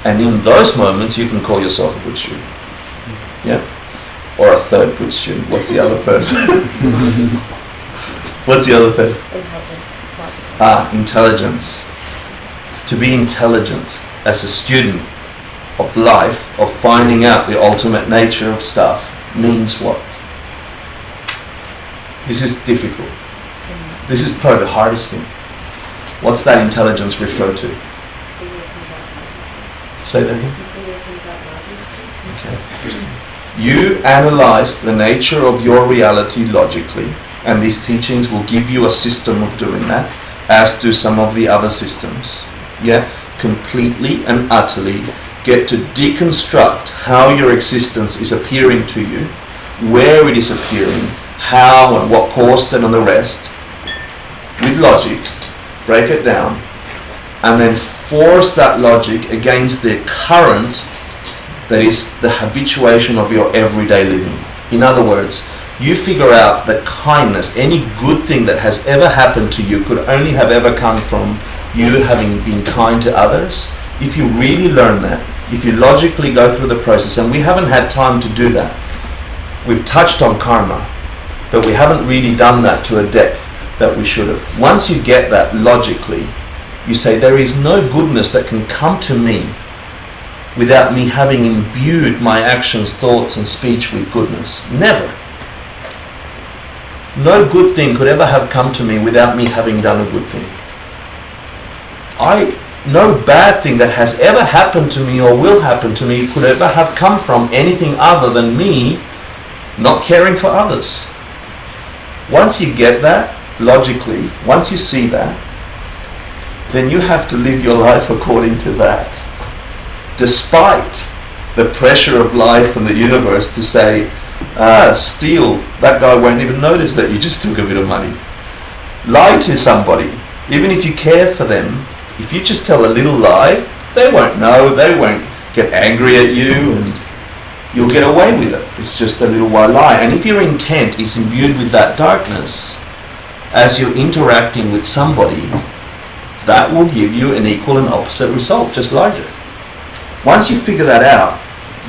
S1: And in those moments, you can call yourself a good student. Yeah? Or a third good student. What's the other third? What's the other third? Intelligence. To be intelligent as a student of life, of finding out the ultimate nature of stuff, means what? This is difficult. This is probably the hardest thing. What's that intelligence refer to? Say that again. Okay. You analyze the nature of your reality logically, and these teachings will give you a system of doing that, as do some of the other systems. Yeah? Completely and utterly get to deconstruct how your existence is appearing to you, where it is appearing, how and what caused it and the rest, with logic, break it down, and then force that logic against the current that is the habituation of your everyday living. In other words, you figure out that kindness, any good thing that has ever happened to you, could only have ever come from you having been kind to others. If you really learn that, if you logically go through the process, and we haven't had time to do that. We've touched on karma, but we haven't really done that to a depth that we should have. Once you get that logically, you say, there is no goodness that can come to me without me having imbued my actions, thoughts and speech with goodness. Never. No good thing could ever have come to me without me having done a good thing. No bad thing that has ever happened to me or will happen to me could ever have come from anything other than me not caring for others. Once you get that, logically, once you see that, then you have to live your life according to that. Despite the pressure of life and the universe to say, steal, that guy won't even notice that you just took a bit of money. Lie to somebody, even if you care for them, if you just tell a little lie, they won't know, they won't get angry at you, and you'll get away with it. It's just a little while lie. And if your intent is imbued with that darkness, as you're interacting with somebody, that will give you an equal and opposite result, just larger. Once you figure that out,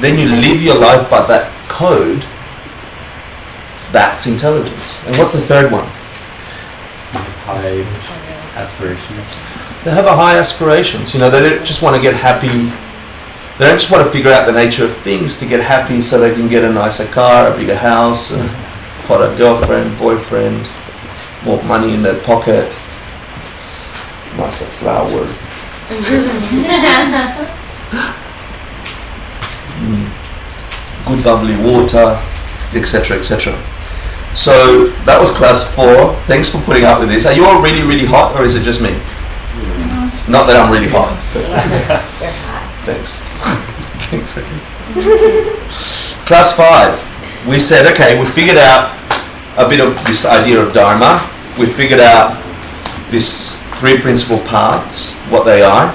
S1: then you live your life by that code. That's intelligence. And what's the third one?
S4: High aspirations.
S1: They have a high aspirations. You know, they don't just want to get happy. They don't just want to figure out the nature of things to get happy so they can get a nicer car, a bigger house, a hotter girlfriend, boyfriend, more money in their pocket, nicer flowers. Good bubbly water, etc., etc. So that was class 4. Thanks for putting up with this. Are you all really, really hot, or is it just me? Not that I'm really hot.
S2: You're hot.
S1: Thanks. Thanks. Class 5. We said, okay, we figured out a bit of this idea of Dharma. We figured out these 3 principal paths, what they are.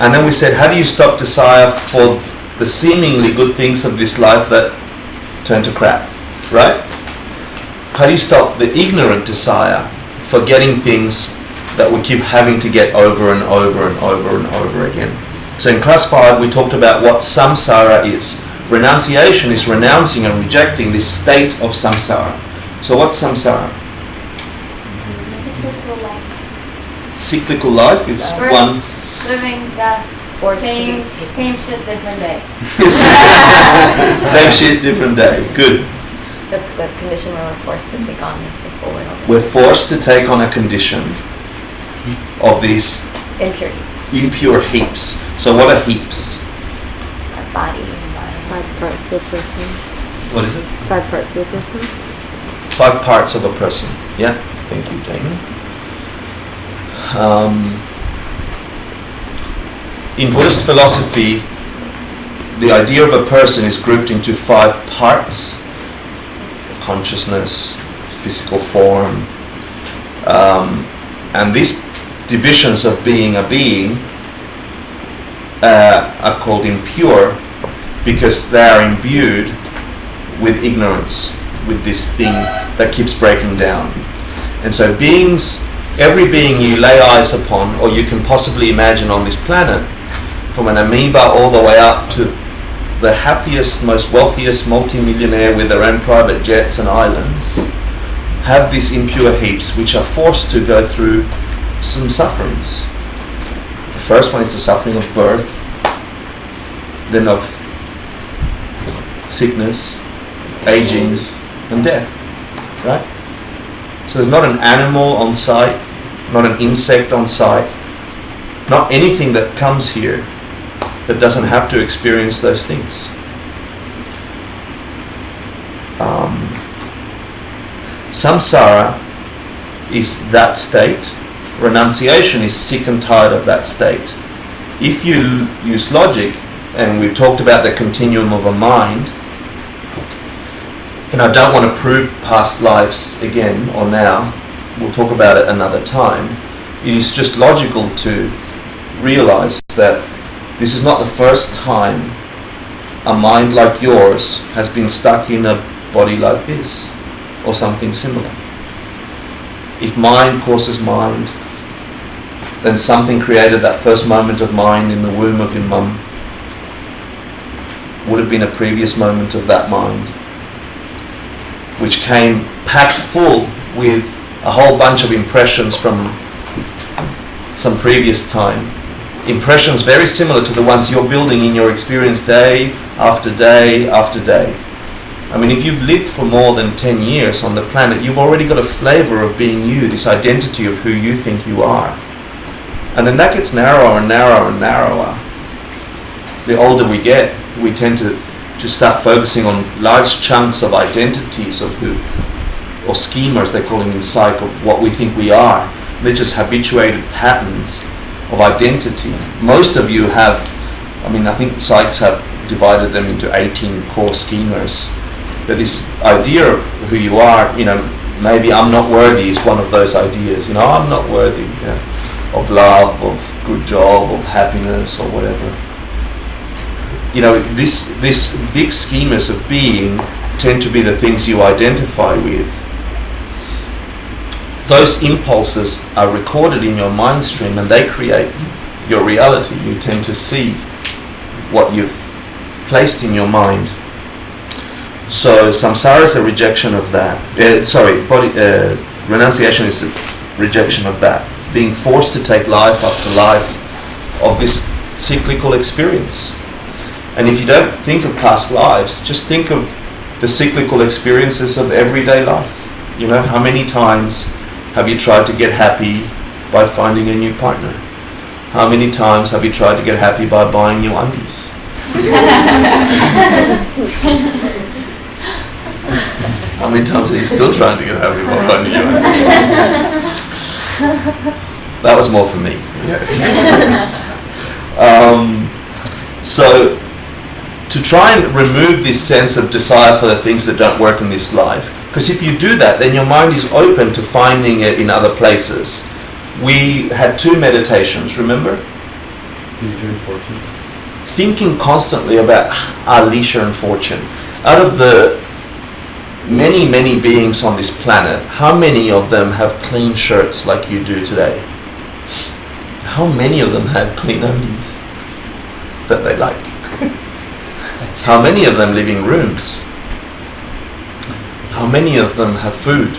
S1: And then we said, how do you stop desire for the seemingly good things of this life that turn to crap, right? How do you stop the ignorant desire for getting things that we keep having to get over and over and over and over again? So in class 5 we talked about what samsara is. Renunciation is renouncing and rejecting this state of samsara. So what's samsara? Cyclical life is
S2: Birth,
S1: one.
S2: living, death,
S3: Forced to
S2: same
S3: be
S2: shit, different day.
S1: Same shit, different day. Good.
S3: the condition where we're forced to take on this full world.
S1: We're forced to take on a condition of these
S3: Impure heaps.
S1: impure heaps. So what are heaps?
S3: Our body and mind.
S7: 5 parts of a person.
S1: What is it?
S7: 5 parts of a person.
S1: 5 parts of a person. Yeah, thank you, Jamie. In Buddhist philosophy, the idea of a person is grouped into 5 parts: consciousness, physical form, and these divisions of being a being are called impure because they are imbued with ignorance, with this thing that keeps breaking down. And so beings, every being you lay eyes upon or you can possibly imagine on this planet, from an amoeba all the way up to the happiest, most wealthiest multi-millionaire with their own private jets and islands, have these impure heaps which are forced to go through some sufferings. The first one is the suffering of birth, then of sickness, aging, and death, right? So there's not an animal on site, not an insect on site, not anything that comes here that doesn't have to experience those things. Samsara is that state. Renunciation is sick and tired of that state. If you use logic, and we've talked about the continuum of a mind, and I don't want to prove past lives again or now, we'll talk about it another time. It is just logical to realize that this is not the first time a mind like yours has been stuck in a body like this, or something similar. If mind causes mind, then something created that first moment of mind in the womb of your mum would have been a previous moment of that mind, which came packed full with a whole bunch of impressions from some previous time. Impressions very similar to the ones you're building in your experience day after day after day. I mean, if you've lived for more than 10 years on the planet, you've already got a flavor of being you, this identity of who you think you are. And then that gets narrower and narrower and narrower. The older we get, we tend to start focusing on large chunks of identities of who, or schemas they call them in psych, of what we think we are. They're just habituated patterns of identity. Most of you have, I mean, I think psychs have divided them into 18 core schemas. But this idea of who you are, you know, maybe I'm not worthy is one of those ideas. You know, I'm not worthy, you know, of love, of good job, of happiness, or whatever. You know, this big schemas of being tend to be the things you identify with. Those impulses are recorded in your mind stream and they create your reality. You tend to see what you've placed in your mind. So samsara is a rejection of that. Renunciation is a rejection of that. Being forced to take life after life of this cyclical experience. And if you don't think of past lives, just think of the cyclical experiences of everyday life. You know, how many times have you tried to get happy by finding a new partner? How many times have you tried to get happy by buying new undies? How many times are you still trying to get happy by buying new undies? That was more for me. So to try and remove this sense of desire for the things that don't work in this life, because if you do that, then your mind is open to finding it in other places. We had 2 meditations, remember?
S4: Leisure and fortune.
S1: Thinking constantly about our leisure and fortune. Out of the many, many beings on this planet, how many of them have clean shirts like you do today? How many of them have clean undies? that they like? How many of them live in rooms? How many of them have food?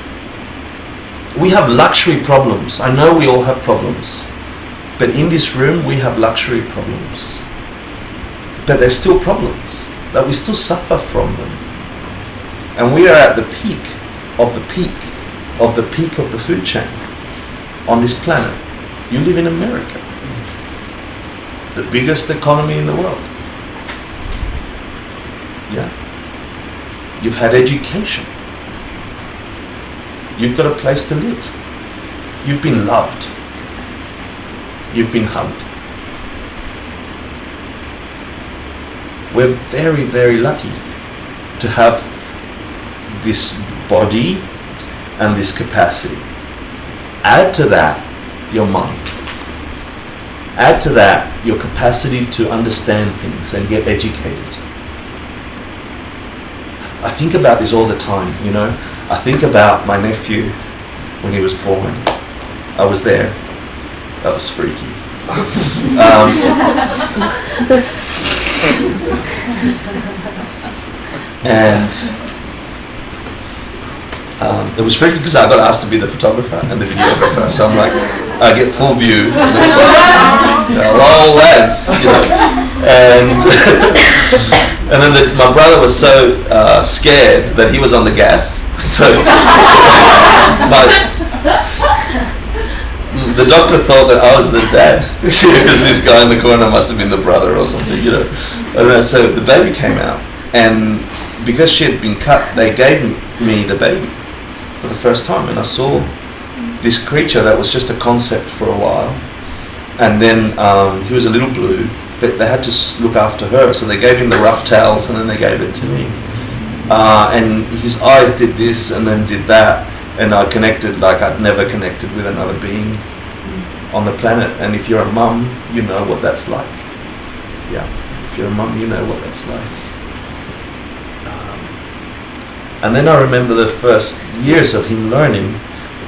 S1: We have luxury problems. I know we all have problems. But in this room, we have luxury problems. But there's still problems. But we still suffer from them. And we are at the peak of the peak of the peak of the food chain on this planet. You live in America, the biggest economy in the world. Yeah. You've had education. You've got a place to live. You've been loved. You've been hugged. We're very, very lucky to have this body and this capacity. Add to that your mind. Add to that your capacity to understand things and get educated. I think about this all the time, you know. I think about my nephew when he was born. I was there. That was freaky. And it was freaky because I got asked to be the photographer and the videographer. So I'm like, I get full view. All lads, you know. And then my brother was so scared that he was on the gas. So the doctor thought that I was the dad because this guy in the corner must have been the brother or something, you know. I don't know. So the baby came out, and because she had been cut, they gave me the baby for the first time, and I saw this creature that was just a concept for a while. And then he was a little blue, but they had to look after her, so they gave him the rough towels and then they gave it to me. And his eyes did this and then did that, and I connected like I'd never connected with another being on the planet. And if you're a mum, you know what that's like. Yeah, if you're a mum, you know what that's like. And then I remember the first years of him learning,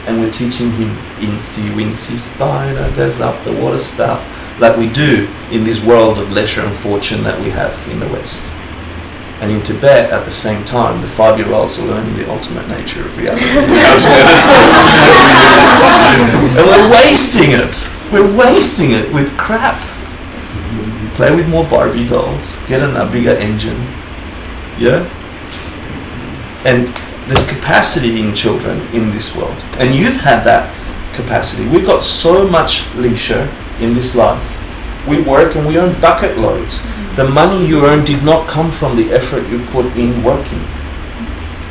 S1: and we're teaching him Incy Wincy Spider goes up the water spout, like we do in this world of leisure and fortune that we have in the West. And in Tibet, at the same time, the 5-year-olds are learning the ultimate nature of reality. And we're wasting it. We're wasting it with crap. Play with more Barbie dolls. Get a bigger engine. Yeah? And there's capacity in children in this world. And you've had that capacity. We've got so much leisure in this life. We work and we earn bucket loads. The money you earn did not come from the effort you put in working.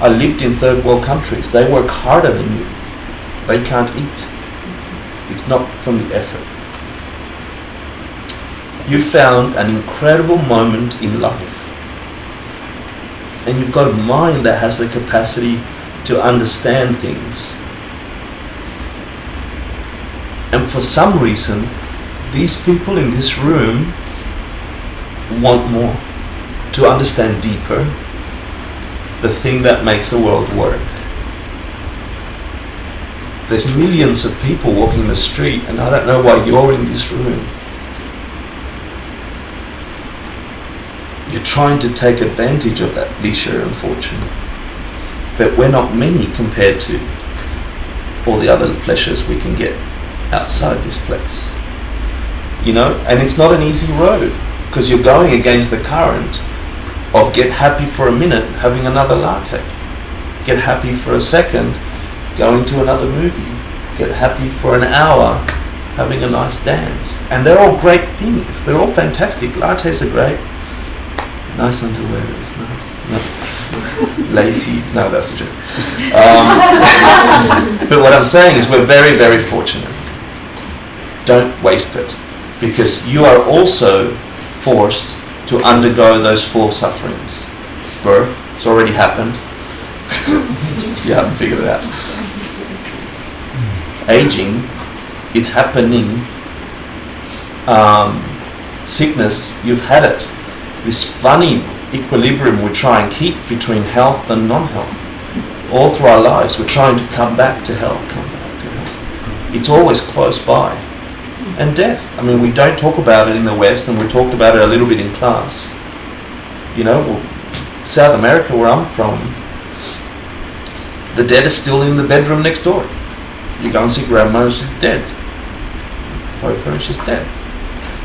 S1: I lived in third world countries. They work harder than you. They can't eat. It's not from the effort. You found an incredible moment in life. And you've got a mind that has the capacity to understand things. And for some reason, these people in this room want more, to understand deeper the thing that makes the world work. There's millions of people walking the street, and I don't know why you're in this room. You're trying to take advantage of that leisure and fortune. But we're not many compared to all the other pleasures we can get outside this place. You know, and it's not an easy road, because you're going against the current of get happy for a minute, having another latte. Get happy for a second, going to another movie. Get happy for an hour, having a nice dance. And they're all great things. They're all fantastic. Lattes are great. Nice underwear is nice. No. Lacy. No, that's a joke. But what I'm saying is we're very, very fortunate. Don't waste it. Because you are also forced to undergo those 4 sufferings. Birth, it's already happened. You haven't figured it out. Aging, it's happening. Sickness, you've had it. This funny equilibrium we try and keep between health and non-health. All through our lives, we're trying to come back to health, come back to health. It's always close by. and death. I mean, we don't talk about it in the West, and we talked about it a little bit in class. You know, South America, where I'm from, the dead is still in the bedroom next door. You go and see grandma, she's dead. Poker, she's dead.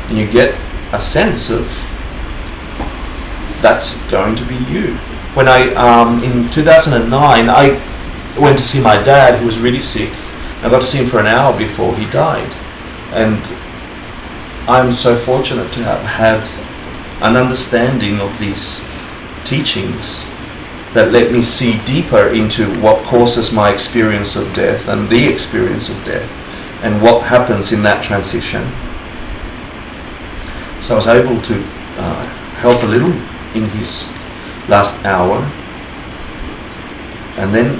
S1: And you get a sense of that's going to be you. When in 2009, I went to see my dad, who was really sick. I got to see him for an hour before he died. And I'm so fortunate to have had an understanding of these teachings that let me see deeper into what causes my experience of death and the experience of death and what happens in that transition. So I was able to help a little in his last hour, and then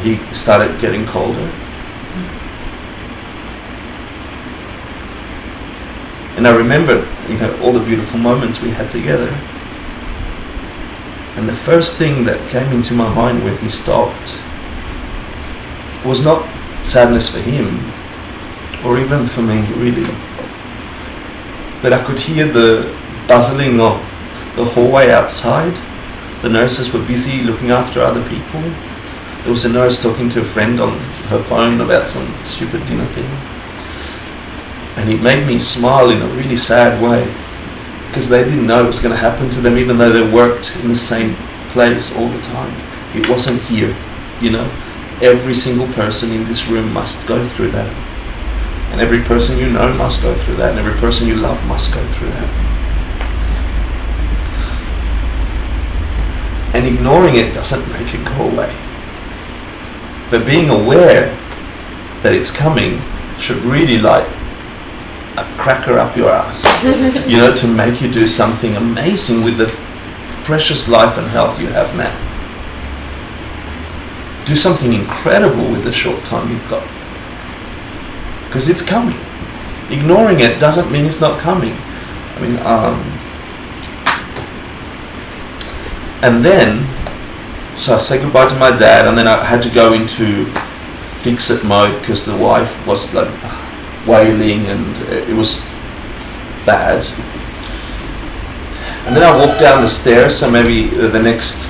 S1: he started getting colder. And I remembered, all the beautiful moments we had together. And the first thing that came into my mind when he stopped was not sadness for him, or even for me, really. But I could hear the bustling of the hallway outside. The nurses were busy looking after other people. There was a nurse talking to a friend on her phone about some stupid dinner thing. And it made me smile in a really sad way, because they didn't know it was going to happen to them, even though they worked in the same place all the time. It wasn't here, Every single person in this room must go through that. And every person you know must go through that. And every person you love must go through that. And ignoring it doesn't make it go away. But being aware that it's coming should really light a cracker up your ass, to make you do something amazing with the precious life and health you have now. Do something incredible with the short time you've got, because it's coming. Ignoring it doesn't mean it's not coming. And then, so I said goodbye to my dad, and then I had to go into fix-it mode because the wife was like wailing and it was bad. And then I walked down the stairs, so maybe the next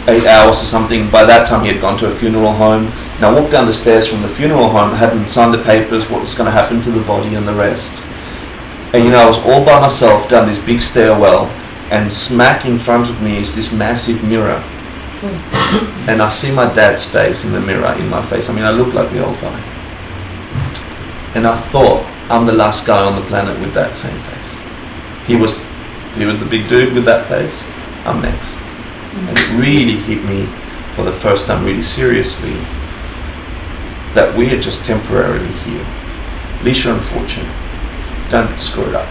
S1: 8 hours or something. By that time he had gone to a funeral home. And I walked down the stairs from the funeral home, hadn't signed the papers, what was going to happen to the body and the rest. And I was all by myself down this big stairwell, and smack in front of me is this massive mirror. And I see my dad's face in the mirror in my face. I look like the old guy. And I thought, I'm the last guy on the planet with that same face. He was the big dude with that face. I'm next. And it really hit me for the first time really seriously that we are just temporarily here. Leisure and fortune. Don't screw it up.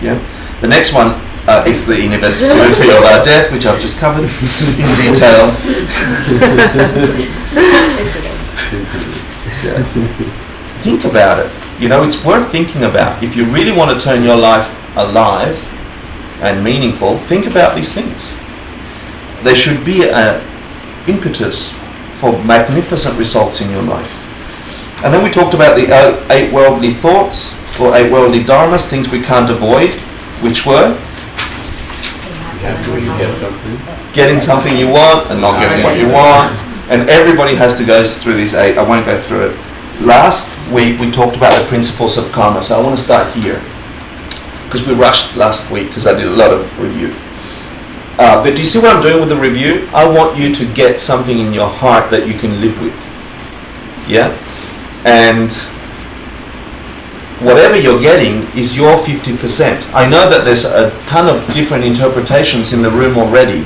S1: Yeah. The next one is the inevitability of our death, which I've just covered in detail. Yeah. Think about it. It's worth thinking about. If you really want to turn your life alive and meaningful, think about these things. There should be an impetus for magnificent results in your life. And then we talked about the 8 worldly thoughts, or 8 worldly dharmas, things we can't avoid, which were getting something you want and not getting what you want. And everybody has to go through these 8. I won't go through it. Last week we talked about the principles of karma, so I want to start here, because we rushed last week because I did a lot of review. But do you see what I'm doing with the review? I want you to get something in your heart that you can live with. Yeah? And whatever you're getting is your 50%. I know that there's a ton of different interpretations in the room already.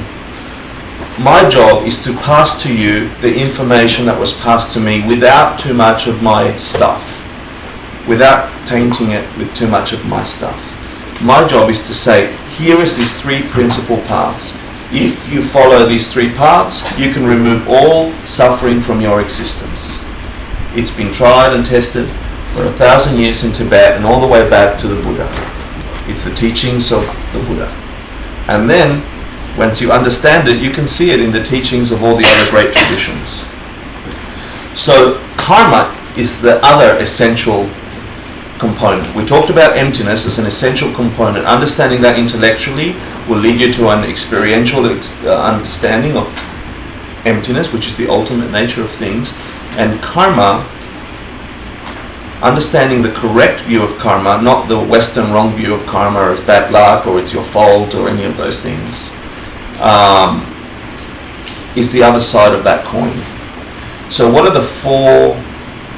S1: My job is to pass to you the information that was passed to me without too much of my stuff, without tainting it with too much of my stuff. My job is to say, here is these 3 principal paths. If you follow these 3 paths, you can remove all suffering from your existence. It's been tried and tested for 1,000 years in Tibet and all the way back to the Buddha. It's the teachings of the Buddha. And then, once you understand it, you can see it in the teachings of all the other great traditions. So, karma is the other essential component. We talked about emptiness as an essential component. Understanding that intellectually will lead you to an experiential understanding of emptiness, which is the ultimate nature of things. And karma, understanding the correct view of karma, not the Western wrong view of karma as bad luck or it's your fault or any of those things, is the other side of that coin. So what are the 4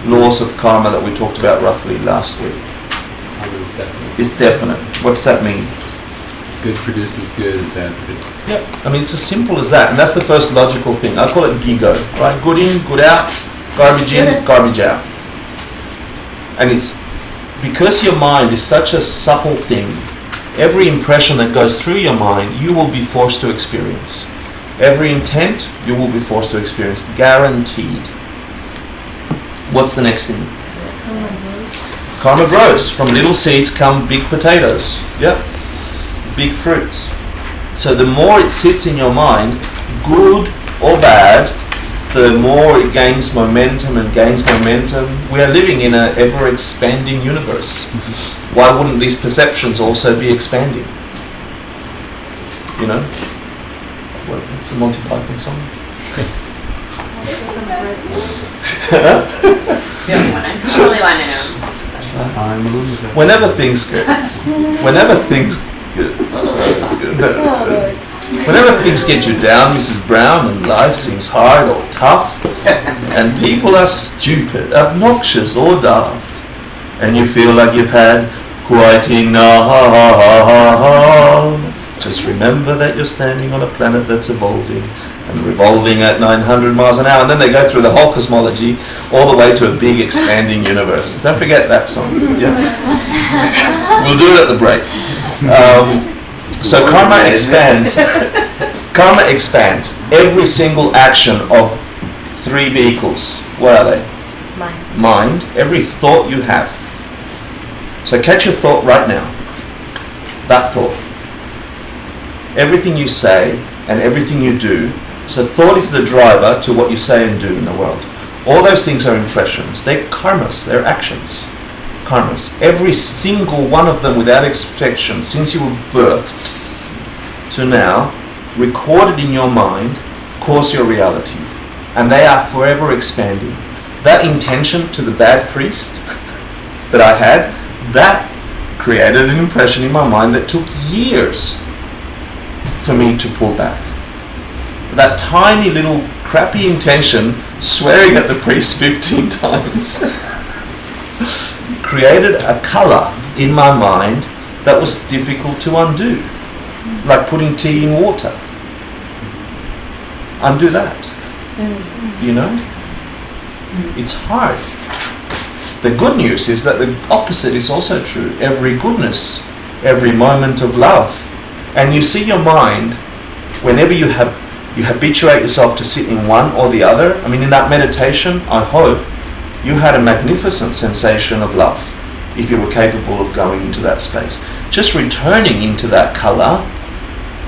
S1: laws of karma that we talked about roughly last week? It's definite. What's that mean?
S4: Good produces good, bad produces.
S1: Yep. I mean, it's as simple as that, and that's the first logical thing. I call it gigo, right? Good in, good out, garbage in, garbage out. And it's because your mind is such a supple thing, every impression that goes through your mind, you will be forced to experience. Every intent, you will be forced to experience. Guaranteed. What's the next thing? Karma grows. From little seeds come big potatoes. Yep. Big fruits. So the more it sits in your mind, good or bad, the more it gains momentum and gains momentum. We are living in an ever-expanding universe. Why wouldn't these perceptions also be expanding? You know? Well, it's a Monty Python song.
S8: The only one. The only line I know. Just a question.
S1: Whenever things get you down, Mrs. Brown, and life seems hard or tough, and people are stupid, obnoxious, or daft, and you feel like you've had quite enough, just remember that you're standing on a planet that's evolving and revolving at 900 miles an hour, and then they go through the whole cosmology all the way to a big expanding universe. Don't forget that song. Yeah? We'll do it at the break. So karma expands. Karma expands. Every single action of 3 vehicles. What are they? Mind. Every thought you have. So catch your thought right now. That thought. Everything you say and everything you do. So thought is the driver to what you say and do in the world. All those things are impressions. They're karmas. They're actions. Karmas. Every single one of them, without exception, since you were birthed to now, recorded in your mind, cause your reality. And they are forever expanding. That intention to the bad priest that I had, that created an impression in my mind that took years for me to pull back. That tiny little crappy intention, swearing at the priest 15 times, created a colour in my mind that was difficult to undo. Like putting tea in water. Undo that. You know? It's hard. The good news is that the opposite is also true. Every goodness, every moment of love. And you see your mind, whenever you habituate yourself to sit in one or the other. I mean, in that meditation, I hope you had a magnificent sensation of love if you were capable of going into that space. Just returning into that colour,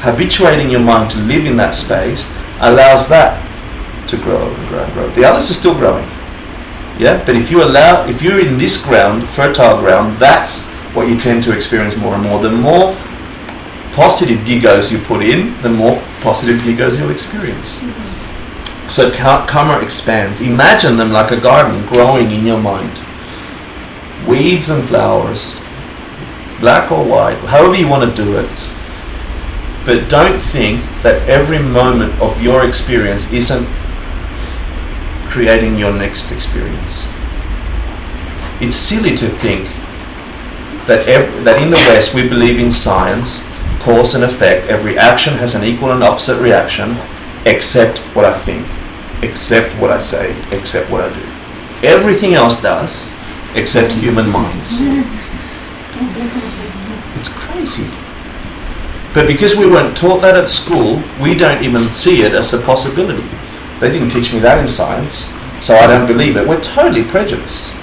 S1: habituating your mind to live in that space, allows that to grow and grow and grow. The others are still growing. Yeah, but if you're in this ground, fertile ground, that's what you tend to experience more and more. The more positive gigos you put in, the more positive gigos you'll experience. So karma expands. Imagine them like a garden growing in your mind. Weeds and flowers, black or white, however you want to do it. But don't think that every moment of your experience isn't creating your next experience. It's silly to think that in the West we believe in science, cause and effect. Every action has an equal and opposite reaction, except what I think, except what I say, except what I do. Everything else does, except human minds. It's crazy. But because we weren't taught that at school, we don't even see it as a possibility. They didn't teach me that in science, so I don't believe it. We're totally prejudiced.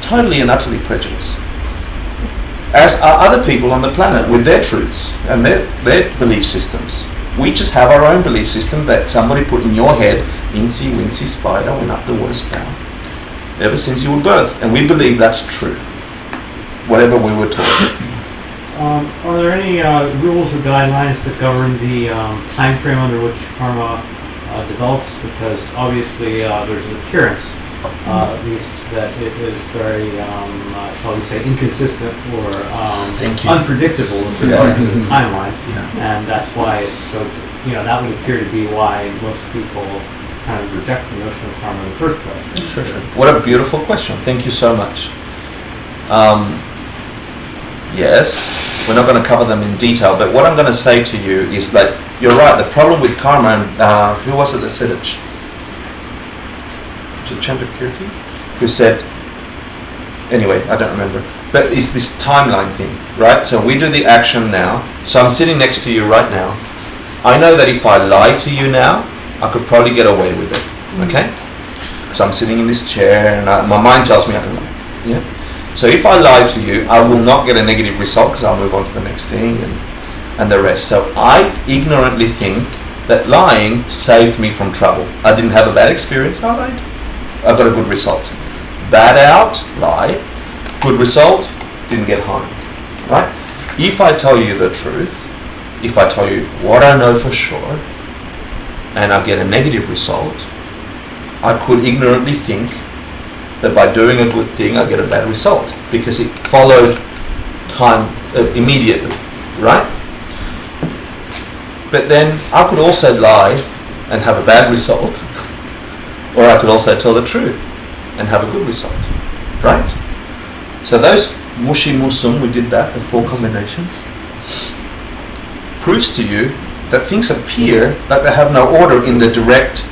S1: Totally and utterly prejudiced. As are other people on the planet with their truths and their belief systems. We just have our own belief system that somebody put in your head, Incy, Wincy, Spider, went up the water spout, ever since you were birthed. And we believe that's true. whatever we were taught.
S5: Are there any rules or guidelines that govern the time frame under which karma develops? Because obviously there's an appearance, at least, that it is very, shall we say, inconsistent or unpredictable with regard to the timeline, and that's why it's so. That would appear to be why most people kind of reject the notion of karma in the first place.
S1: Sure. What a beautiful question. Thank you so much. Yes, we're not going to cover them in detail, but what I'm going to say to you is that you're right. The problem with karma, and who was it that said it? Was it Chandrakirti? Who said, anyway, I don't remember, but it's this timeline thing, right? So we do the action now. So I'm sitting next to you right now. I know that if I lie to you now, I could probably get away with it, okay? Because I'm sitting in this chair and my mind tells me I can lie, yeah? So if I lie to you, I will not get a negative result because I'll move on to the next thing and the rest. So I ignorantly think that lying saved me from trouble. I didn't have a bad experience, I lied. I got a good result. Bad out, lie. Good result, didn't get harmed, right? If I tell you the truth, if I tell you what I know for sure, and I get a negative result, I could ignorantly think that by doing a good thing I get a bad result because it followed time immediately, right? But then I could also lie and have a bad result, or I could also tell the truth and have a good result, right? So those mushi musum, we did that, the 4 combinations, proves to you that things appear like they have no order in the direct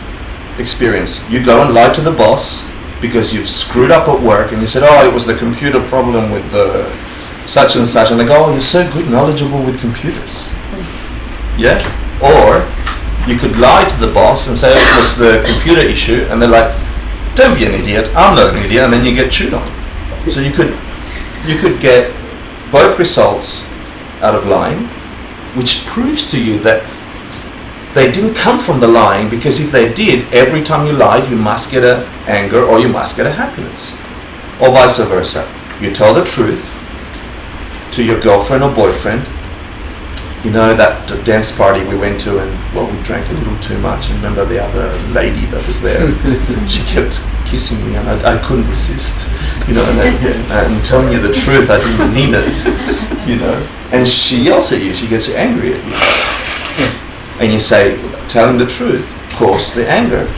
S1: experience. You go and lie to the boss because you've screwed up at work and you said, oh, it was the computer problem with the such and such, and they go, oh, you're so good, knowledgeable with computers. Yeah? Or you could lie to the boss and say it was the computer issue, and they're like, don't be an idiot, I'm not an idiot, and then you get chewed on. So you could get both results out of lying, which proves to you that they didn't come from the lying, because if they did, every time you lied, you must get an anger or you must get a happiness. Or vice versa. You tell the truth to your girlfriend or boyfriend. You know that dance party we went to and, well, we drank a little too much, and remember the other lady that was there? She kept kissing me and I couldn't resist. You know, and telling you the truth, I didn't mean it. You know, and she yells at you, she gets angry at you. And you say, telling the truth caused the anger.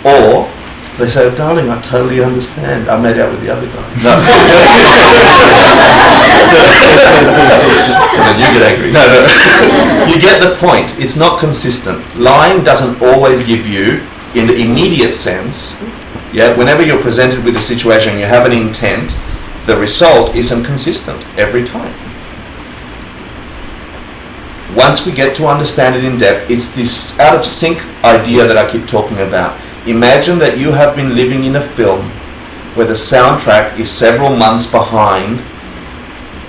S1: Or they say, oh, darling, I totally understand, I made out with the other guy. No. And then you get angry. No. You get the point. It's not consistent. Lying doesn't always give you, in the immediate sense, whenever you're presented with a situation, you have an intent, the result isn't consistent every time. Once we get to understand it in depth, it's this out of sync idea that I keep talking about. Imagine that you have been living in a film where the soundtrack is several months behind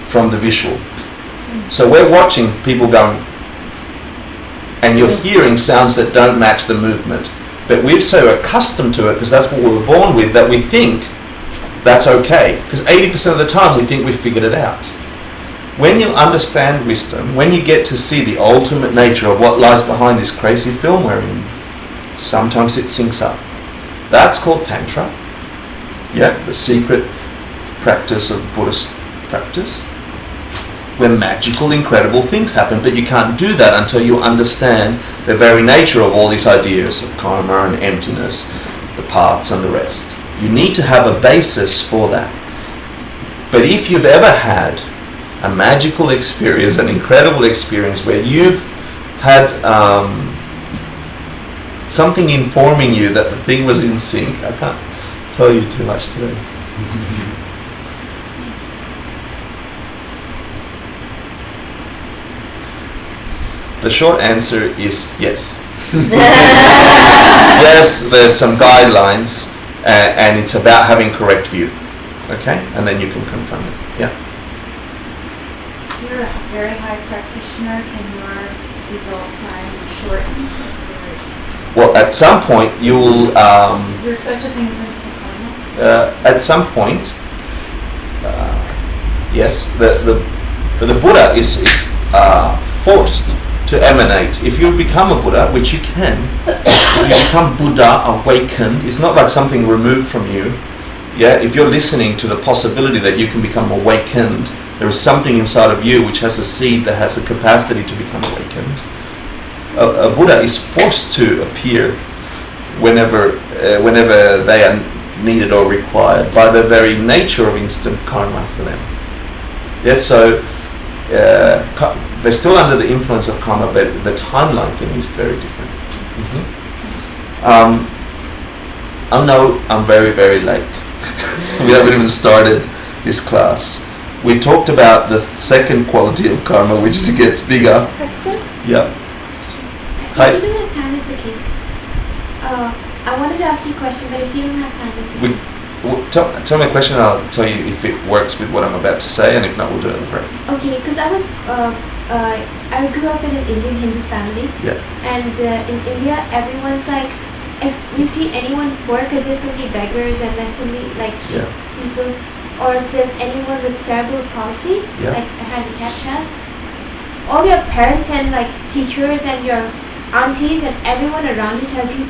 S1: from the visual. So we're watching people going, and you're hearing sounds that don't match the movement. But we're so accustomed to it, because that's what we were born with, that we think that's okay. Because 80% of the time we think we've figured it out. When you understand wisdom, when you get to see the ultimate nature of what lies behind this crazy film we're in, sometimes it syncs up. That's called Tantra. The secret practice of Buddhist practice, where magical, incredible things happen, but you can't do that until you understand the very nature of all these ideas of karma and emptiness, the paths and the rest. You need to have a basis for that. But if you've ever had a magical experience, an incredible experience where you've had something informing you that the thing was in sync, I can't tell you too much today. The short answer is yes. Yes, there's some guidelines, and it's about having correct view. Okay? And then you can confirm it. Yeah.
S2: You're a very high practitioner. Can your result time shorten?
S1: Well, at some point you will.
S2: Is there such a thing as instant karma?
S1: At some point, yes, the Buddha is forced to emanate. If you become a Buddha, which you can, if you become Buddha, awakened, it's not like something removed from you. Yeah, if you're listening to the possibility that you can become awakened, there is something inside of you which has a seed that has the capacity to become awakened. A Buddha is forced to appear whenever they are needed or required by the very nature of instant karma for them. Yes, so they're still under the influence of karma, but the timeline thing is very different. Oh no, I'm very, very late. We haven't even started this class. We talked about the second quality of karma, which is it gets bigger.
S2: Hector?
S1: Yeah.
S2: If
S1: Hi.
S2: you don't have time, it's okay. I wanted to ask you a question, but if you don't have time, it's okay.
S1: Tell me a question and I'll tell you if it works with what I'm about to say, and if not, we'll do it on the break.
S2: Okay, because I grew up in an Indian Hindu family.
S1: Yeah.
S2: And in India, everyone's like, if you see anyone poor, because there's so many beggars and there's so many like street people, or if there's anyone with cerebral palsy, like a handicapped child, all your parents and like teachers and your aunties and everyone around you tells you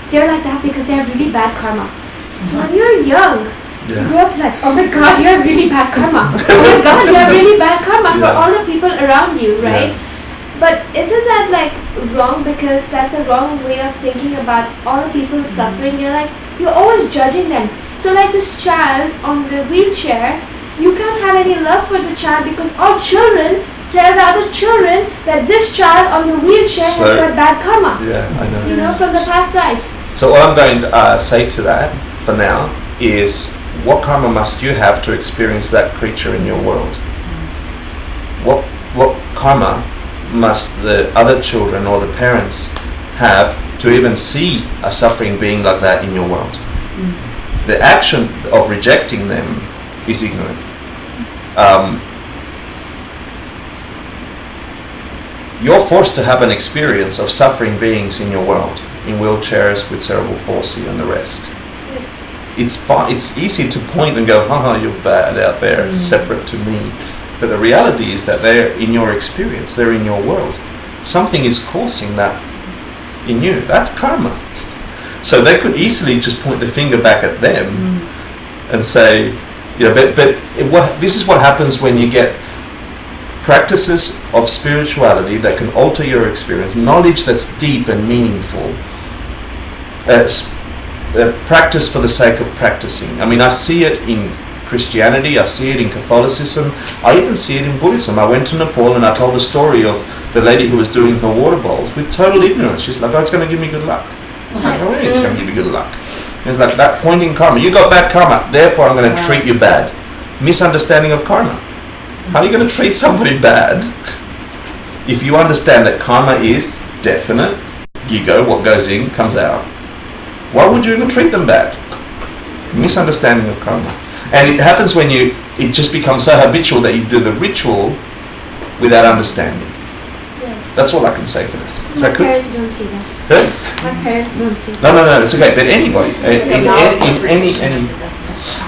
S2: they're like that because they have really bad karma. So when you're young, you grow up like, oh my god, you have really bad karma. Oh my god, you have really bad karma for all the people around you, right? But isn't that like wrong, because that's a wrong way of thinking about all the people suffering? You're always judging them. So like this child on the wheelchair, you can't have any love for the child because all children tell the other children that this child on the wheelchair has got bad karma.
S1: Yeah, I know.
S2: You know, from the past life.
S1: So what I'm going to say to that for now is, what karma must you have to experience that creature in your world? What karma must the other children or the parents have to even see a suffering being like that in your world? The action of rejecting them is ignorant. You're forced to have an experience of suffering beings in your world, in wheelchairs with cerebral palsy and the rest. It's easy to point and go, haha, you're bad out there, separate to me. But the reality is that they're in your experience, they're in your world. Something is causing that in you. That's karma. So they could easily just point the finger back at them and say, but this is what happens when you get practices of spirituality that can alter your experience, knowledge that's deep and meaningful, practice for the sake of practicing. I mean, I see it in Christianity, I see it in Catholicism, I even see it in Buddhism. I went to Nepal and I told the story of the lady who was doing her water bowls with total ignorance. She's like, oh, it's going to give me good luck. I'm like, oh, it's going to give you good luck. And it's like that pointing karma. You got bad karma, therefore I'm going to treat you bad. Misunderstanding of karma. How are you going to treat somebody bad if you understand that karma is definite? You go, what goes in comes out. Why would you even treat them bad? Misunderstanding of karma. And it happens when it just becomes so habitual that you do the ritual without understanding. That's all I can say for this. Is that good?
S2: My parents don't see that. My parents don't see that.
S1: No, it's okay. But anybody, in any,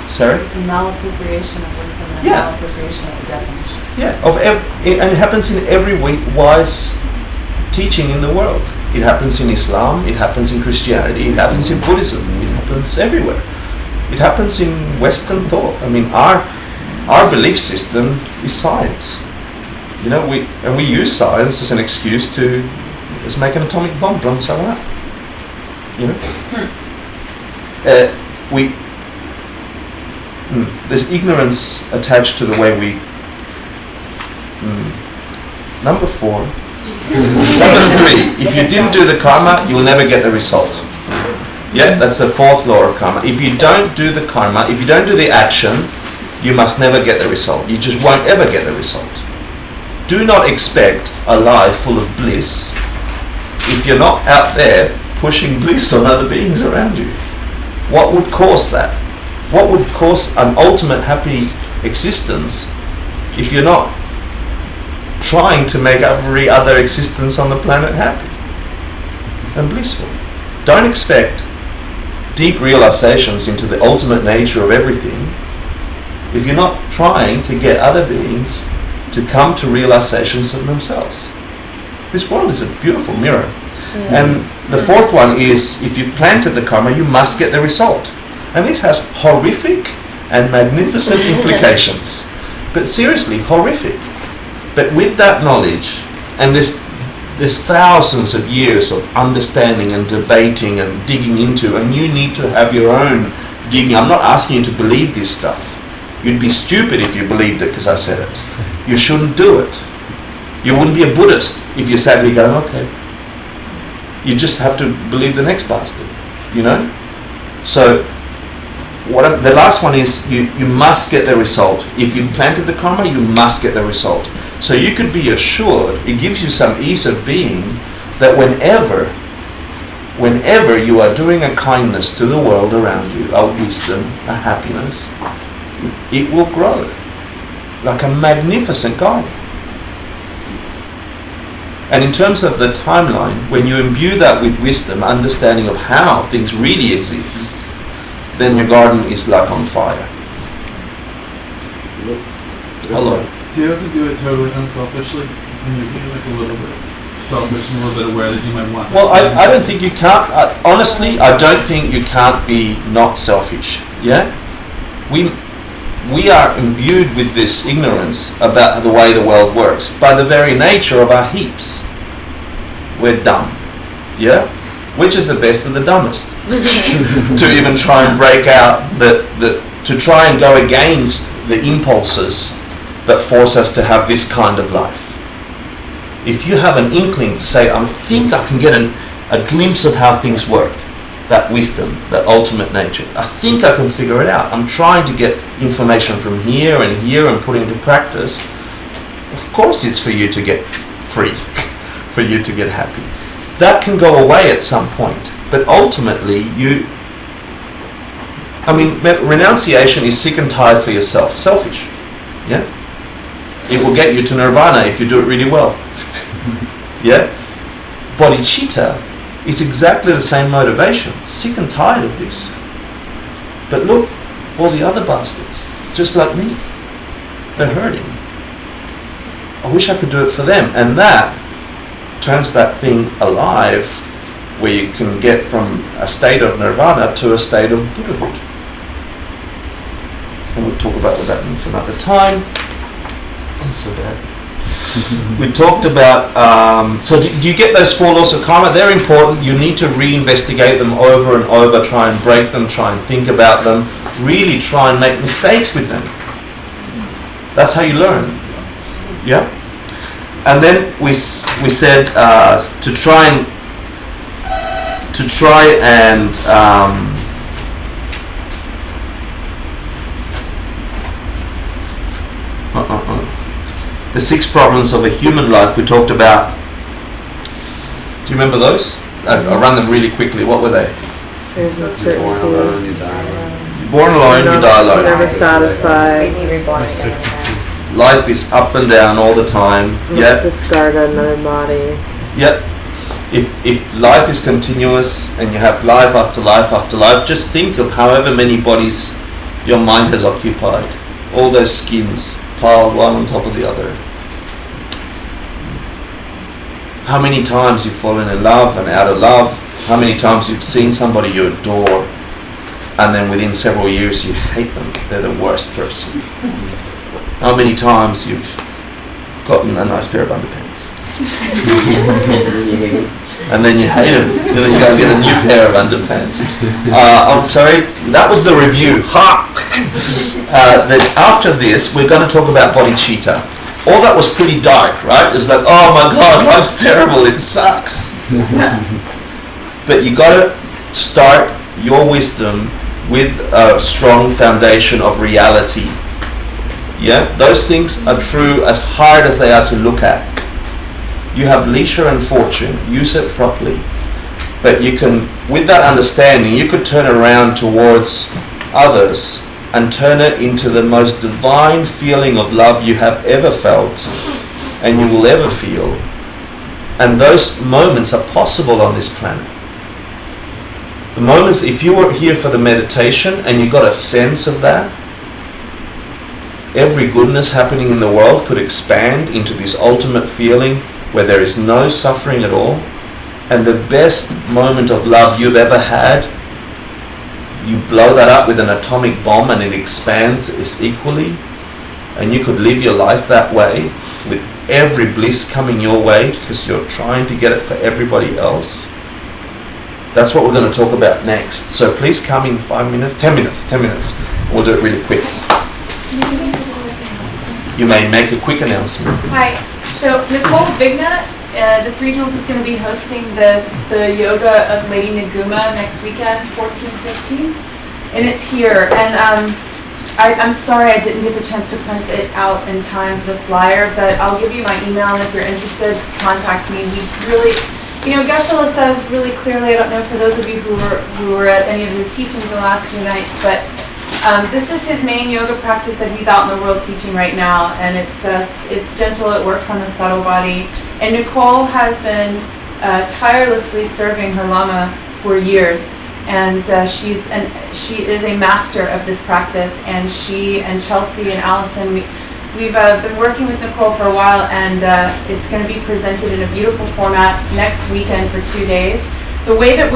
S1: sorry?
S9: It's a malappropriation of wisdom and a malappropriation of the definition.
S1: Yeah, and it happens in every wise teaching in the world. It happens in Islam, it happens in Christianity, it happens in Buddhism, it happens everywhere. It happens in Western thought. I mean, our belief system is science. We use science as an excuse to just make an atomic bomb, blow someone up. There's ignorance attached to the way we. Number 4. Number 3. If you didn't do the karma, you will never get the result. Yeah, that's the 4th law of karma. If you don't do the karma, if you don't do the action, you must never get the result. You just won't ever get the result. Do not expect a life full of bliss if you're not out there pushing bliss on other beings around you. What would cause that? What would cause an ultimate happy existence if you're not trying to make every other existence on the planet happy and blissful? Don't expect deep realizations into the ultimate nature of everything if you're not trying to get other beings to come to realizations of themselves. This world is a beautiful mirror. And the fourth one is, if you've planted the karma, you must get the result. And this has horrific and magnificent implications. But seriously, horrific. But with that knowledge, and there's thousands of years of understanding and debating and digging into, and you need to have your own digging. I'm not asking you to believe this stuff. You'd be stupid if you believed it because I said it. You shouldn't do it. You wouldn't be a Buddhist if you sat here going, okay. You just have to believe the next bastard, you know? So the last one is you must get the result. If you've planted the karma, you must get the result. So you could be assured, it gives you some ease of being, that whenever you are doing a kindness to the world around you, a wisdom, a happiness, it will grow like a magnificent garden. And in terms of the timeline, when you imbue that with wisdom, understanding of how things really exist, then your garden is like on fire. Hello.
S10: Do you have to do it totally unselfishly? Can you be like a little bit selfish and a little bit aware that you might want?
S1: Well, I don't think you can't. Honestly, I don't think you can't be not selfish. Yeah, we are imbued with this ignorance about the way the world works by the very nature of our heaps. We're dumb. Yeah, which is the best of the dumbest? To even try and break out to try and go against the impulses that force us to have this kind of life. If you have an inkling to say, I think I can get a glimpse of how things work, that wisdom, that ultimate nature, I think I can figure it out. I'm trying to get information from here and put into practice. Of course it's for you to get free, for you to get happy. That can go away at some point, but ultimately renunciation is sick and tired for yourself, selfish. Yeah? It will get you to nirvana if you do it really well. Yeah? Bodhicitta is exactly the same motivation. Sick and tired of this. But look, all the other bastards, just like me, they're hurting. I wish I could do it for them. And that turns that thing alive, where you can get from a state of nirvana to a state of Buddhahood. And we'll talk about what that means another time. I'm so bad. We talked about, so do you get those 4 laws of karma? They're important. You need to reinvestigate them over and over, try and break them, try and think about them, really try and make mistakes with them. That's how you learn. Yeah? And then we said to try and the 6 problems of a human life we talked about. Do you remember those? I'll run them really quickly. What were they?
S7: There's
S4: You're born alone,
S7: uncertainty.
S4: you die alone.
S1: You're born alone, you die alone.
S7: Never satisfied.
S3: Maybe reborn again.
S1: Life is up and down all the time. Yeah.
S7: Discard another body.
S1: Yep. If life is continuous and you have life after life after life, just think of however many bodies your mind has occupied. All those skins piled one on top of the other. How many times you've fallen in love and out of love. How many times you've seen somebody you adore and then within several years you hate them. They're the worst person. How many times you've gotten a nice pair of underpants and then you hate them, and then you go and get a new pair of underpants. I'm sorry, that was the review. Then after this, we're going to talk about bodhicitta. All that was pretty dark, right? It was like, oh my God, life's terrible, it sucks. But you got to start your wisdom with a strong foundation of reality. Yeah, those things are true as hard as they are to look at. You have leisure and fortune, use it properly. But you can, with that understanding, you could turn around towards others and turn it into the most divine feeling of love you have ever felt and you will ever feel. And those moments are possible on this planet. The moments, if you were here for the meditation and you got a sense of that, every goodness happening in the world could expand into this ultimate feeling where there is no suffering at all, and the best moment of love you've ever had, you blow that up with an atomic bomb and it expands equally, and you could live your life that way with every bliss coming your way because you're trying to get it for everybody else. That's what we're going to talk about next. So please come in 5 minutes, 10 minutes. We'll do it really quick. You may make a quick announcement.
S9: Hi. So Nicole Vigna, the Three Jewels, is going to be hosting the yoga of Lady Naguma next weekend, 14-15, and it's here. And I'm sorry I didn't get the chance to print it out in time for the flyer, but I'll give you my email, and if you're interested, contact me. We really, Geshe says really clearly, I don't know for those of you who were at any of his teachings the last few nights, but this is his main yoga practice that he's out in the world teaching right now, and it's gentle, it works on the subtle body. And Nicole has been tirelessly serving her Lama for years, and she is a master of this practice, and she and Chelsea and Allison, we've been working with Nicole for a while, and it's going to be presented in a beautiful format next weekend for 2 days. The way that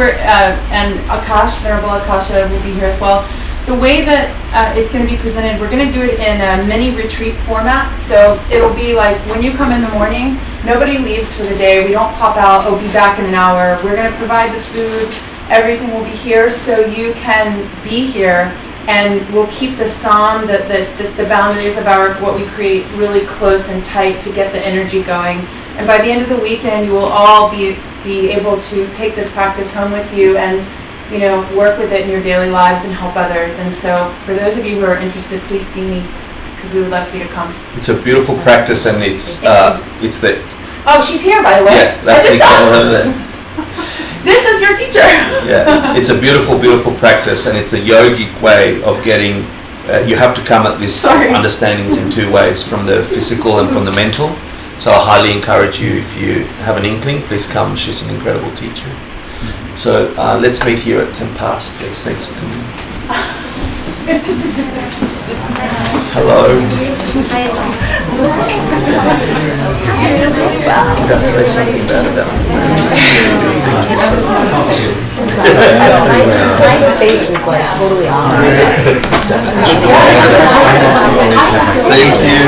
S9: and Akash, Venerable Akasha will be here as well. The way that it's going to be presented, we're going to do it in a mini retreat format. So it'll be like when you come in the morning, nobody leaves for the day. We don't pop out, be back in an hour. We're going to provide the food. Everything will be here so you can be here, and we'll keep the psalm, the boundaries of what we create really close and tight to get the energy going. And by the end of the weekend, you will all be able to take this practice home with you and work with it in your daily lives and help others. And so for those of you who are interested, please see me, because we would love for you to come.
S1: It's a beautiful practice, and it's the...
S9: Oh, she's here, by the way.
S1: Yeah, that's over there.
S9: This is your teacher.
S1: Yeah, it's a beautiful, beautiful practice, and it's the yogic way of getting... you have to come at this understandings in 2 ways, from the physical and from the mental. So I highly encourage you, if you have an inkling, please come. She's an incredible teacher. So let's meet here at 10 past, please. Thanks for coming. Hello. Just say something bad about me.
S3: My face is like totally off.
S1: Thank you.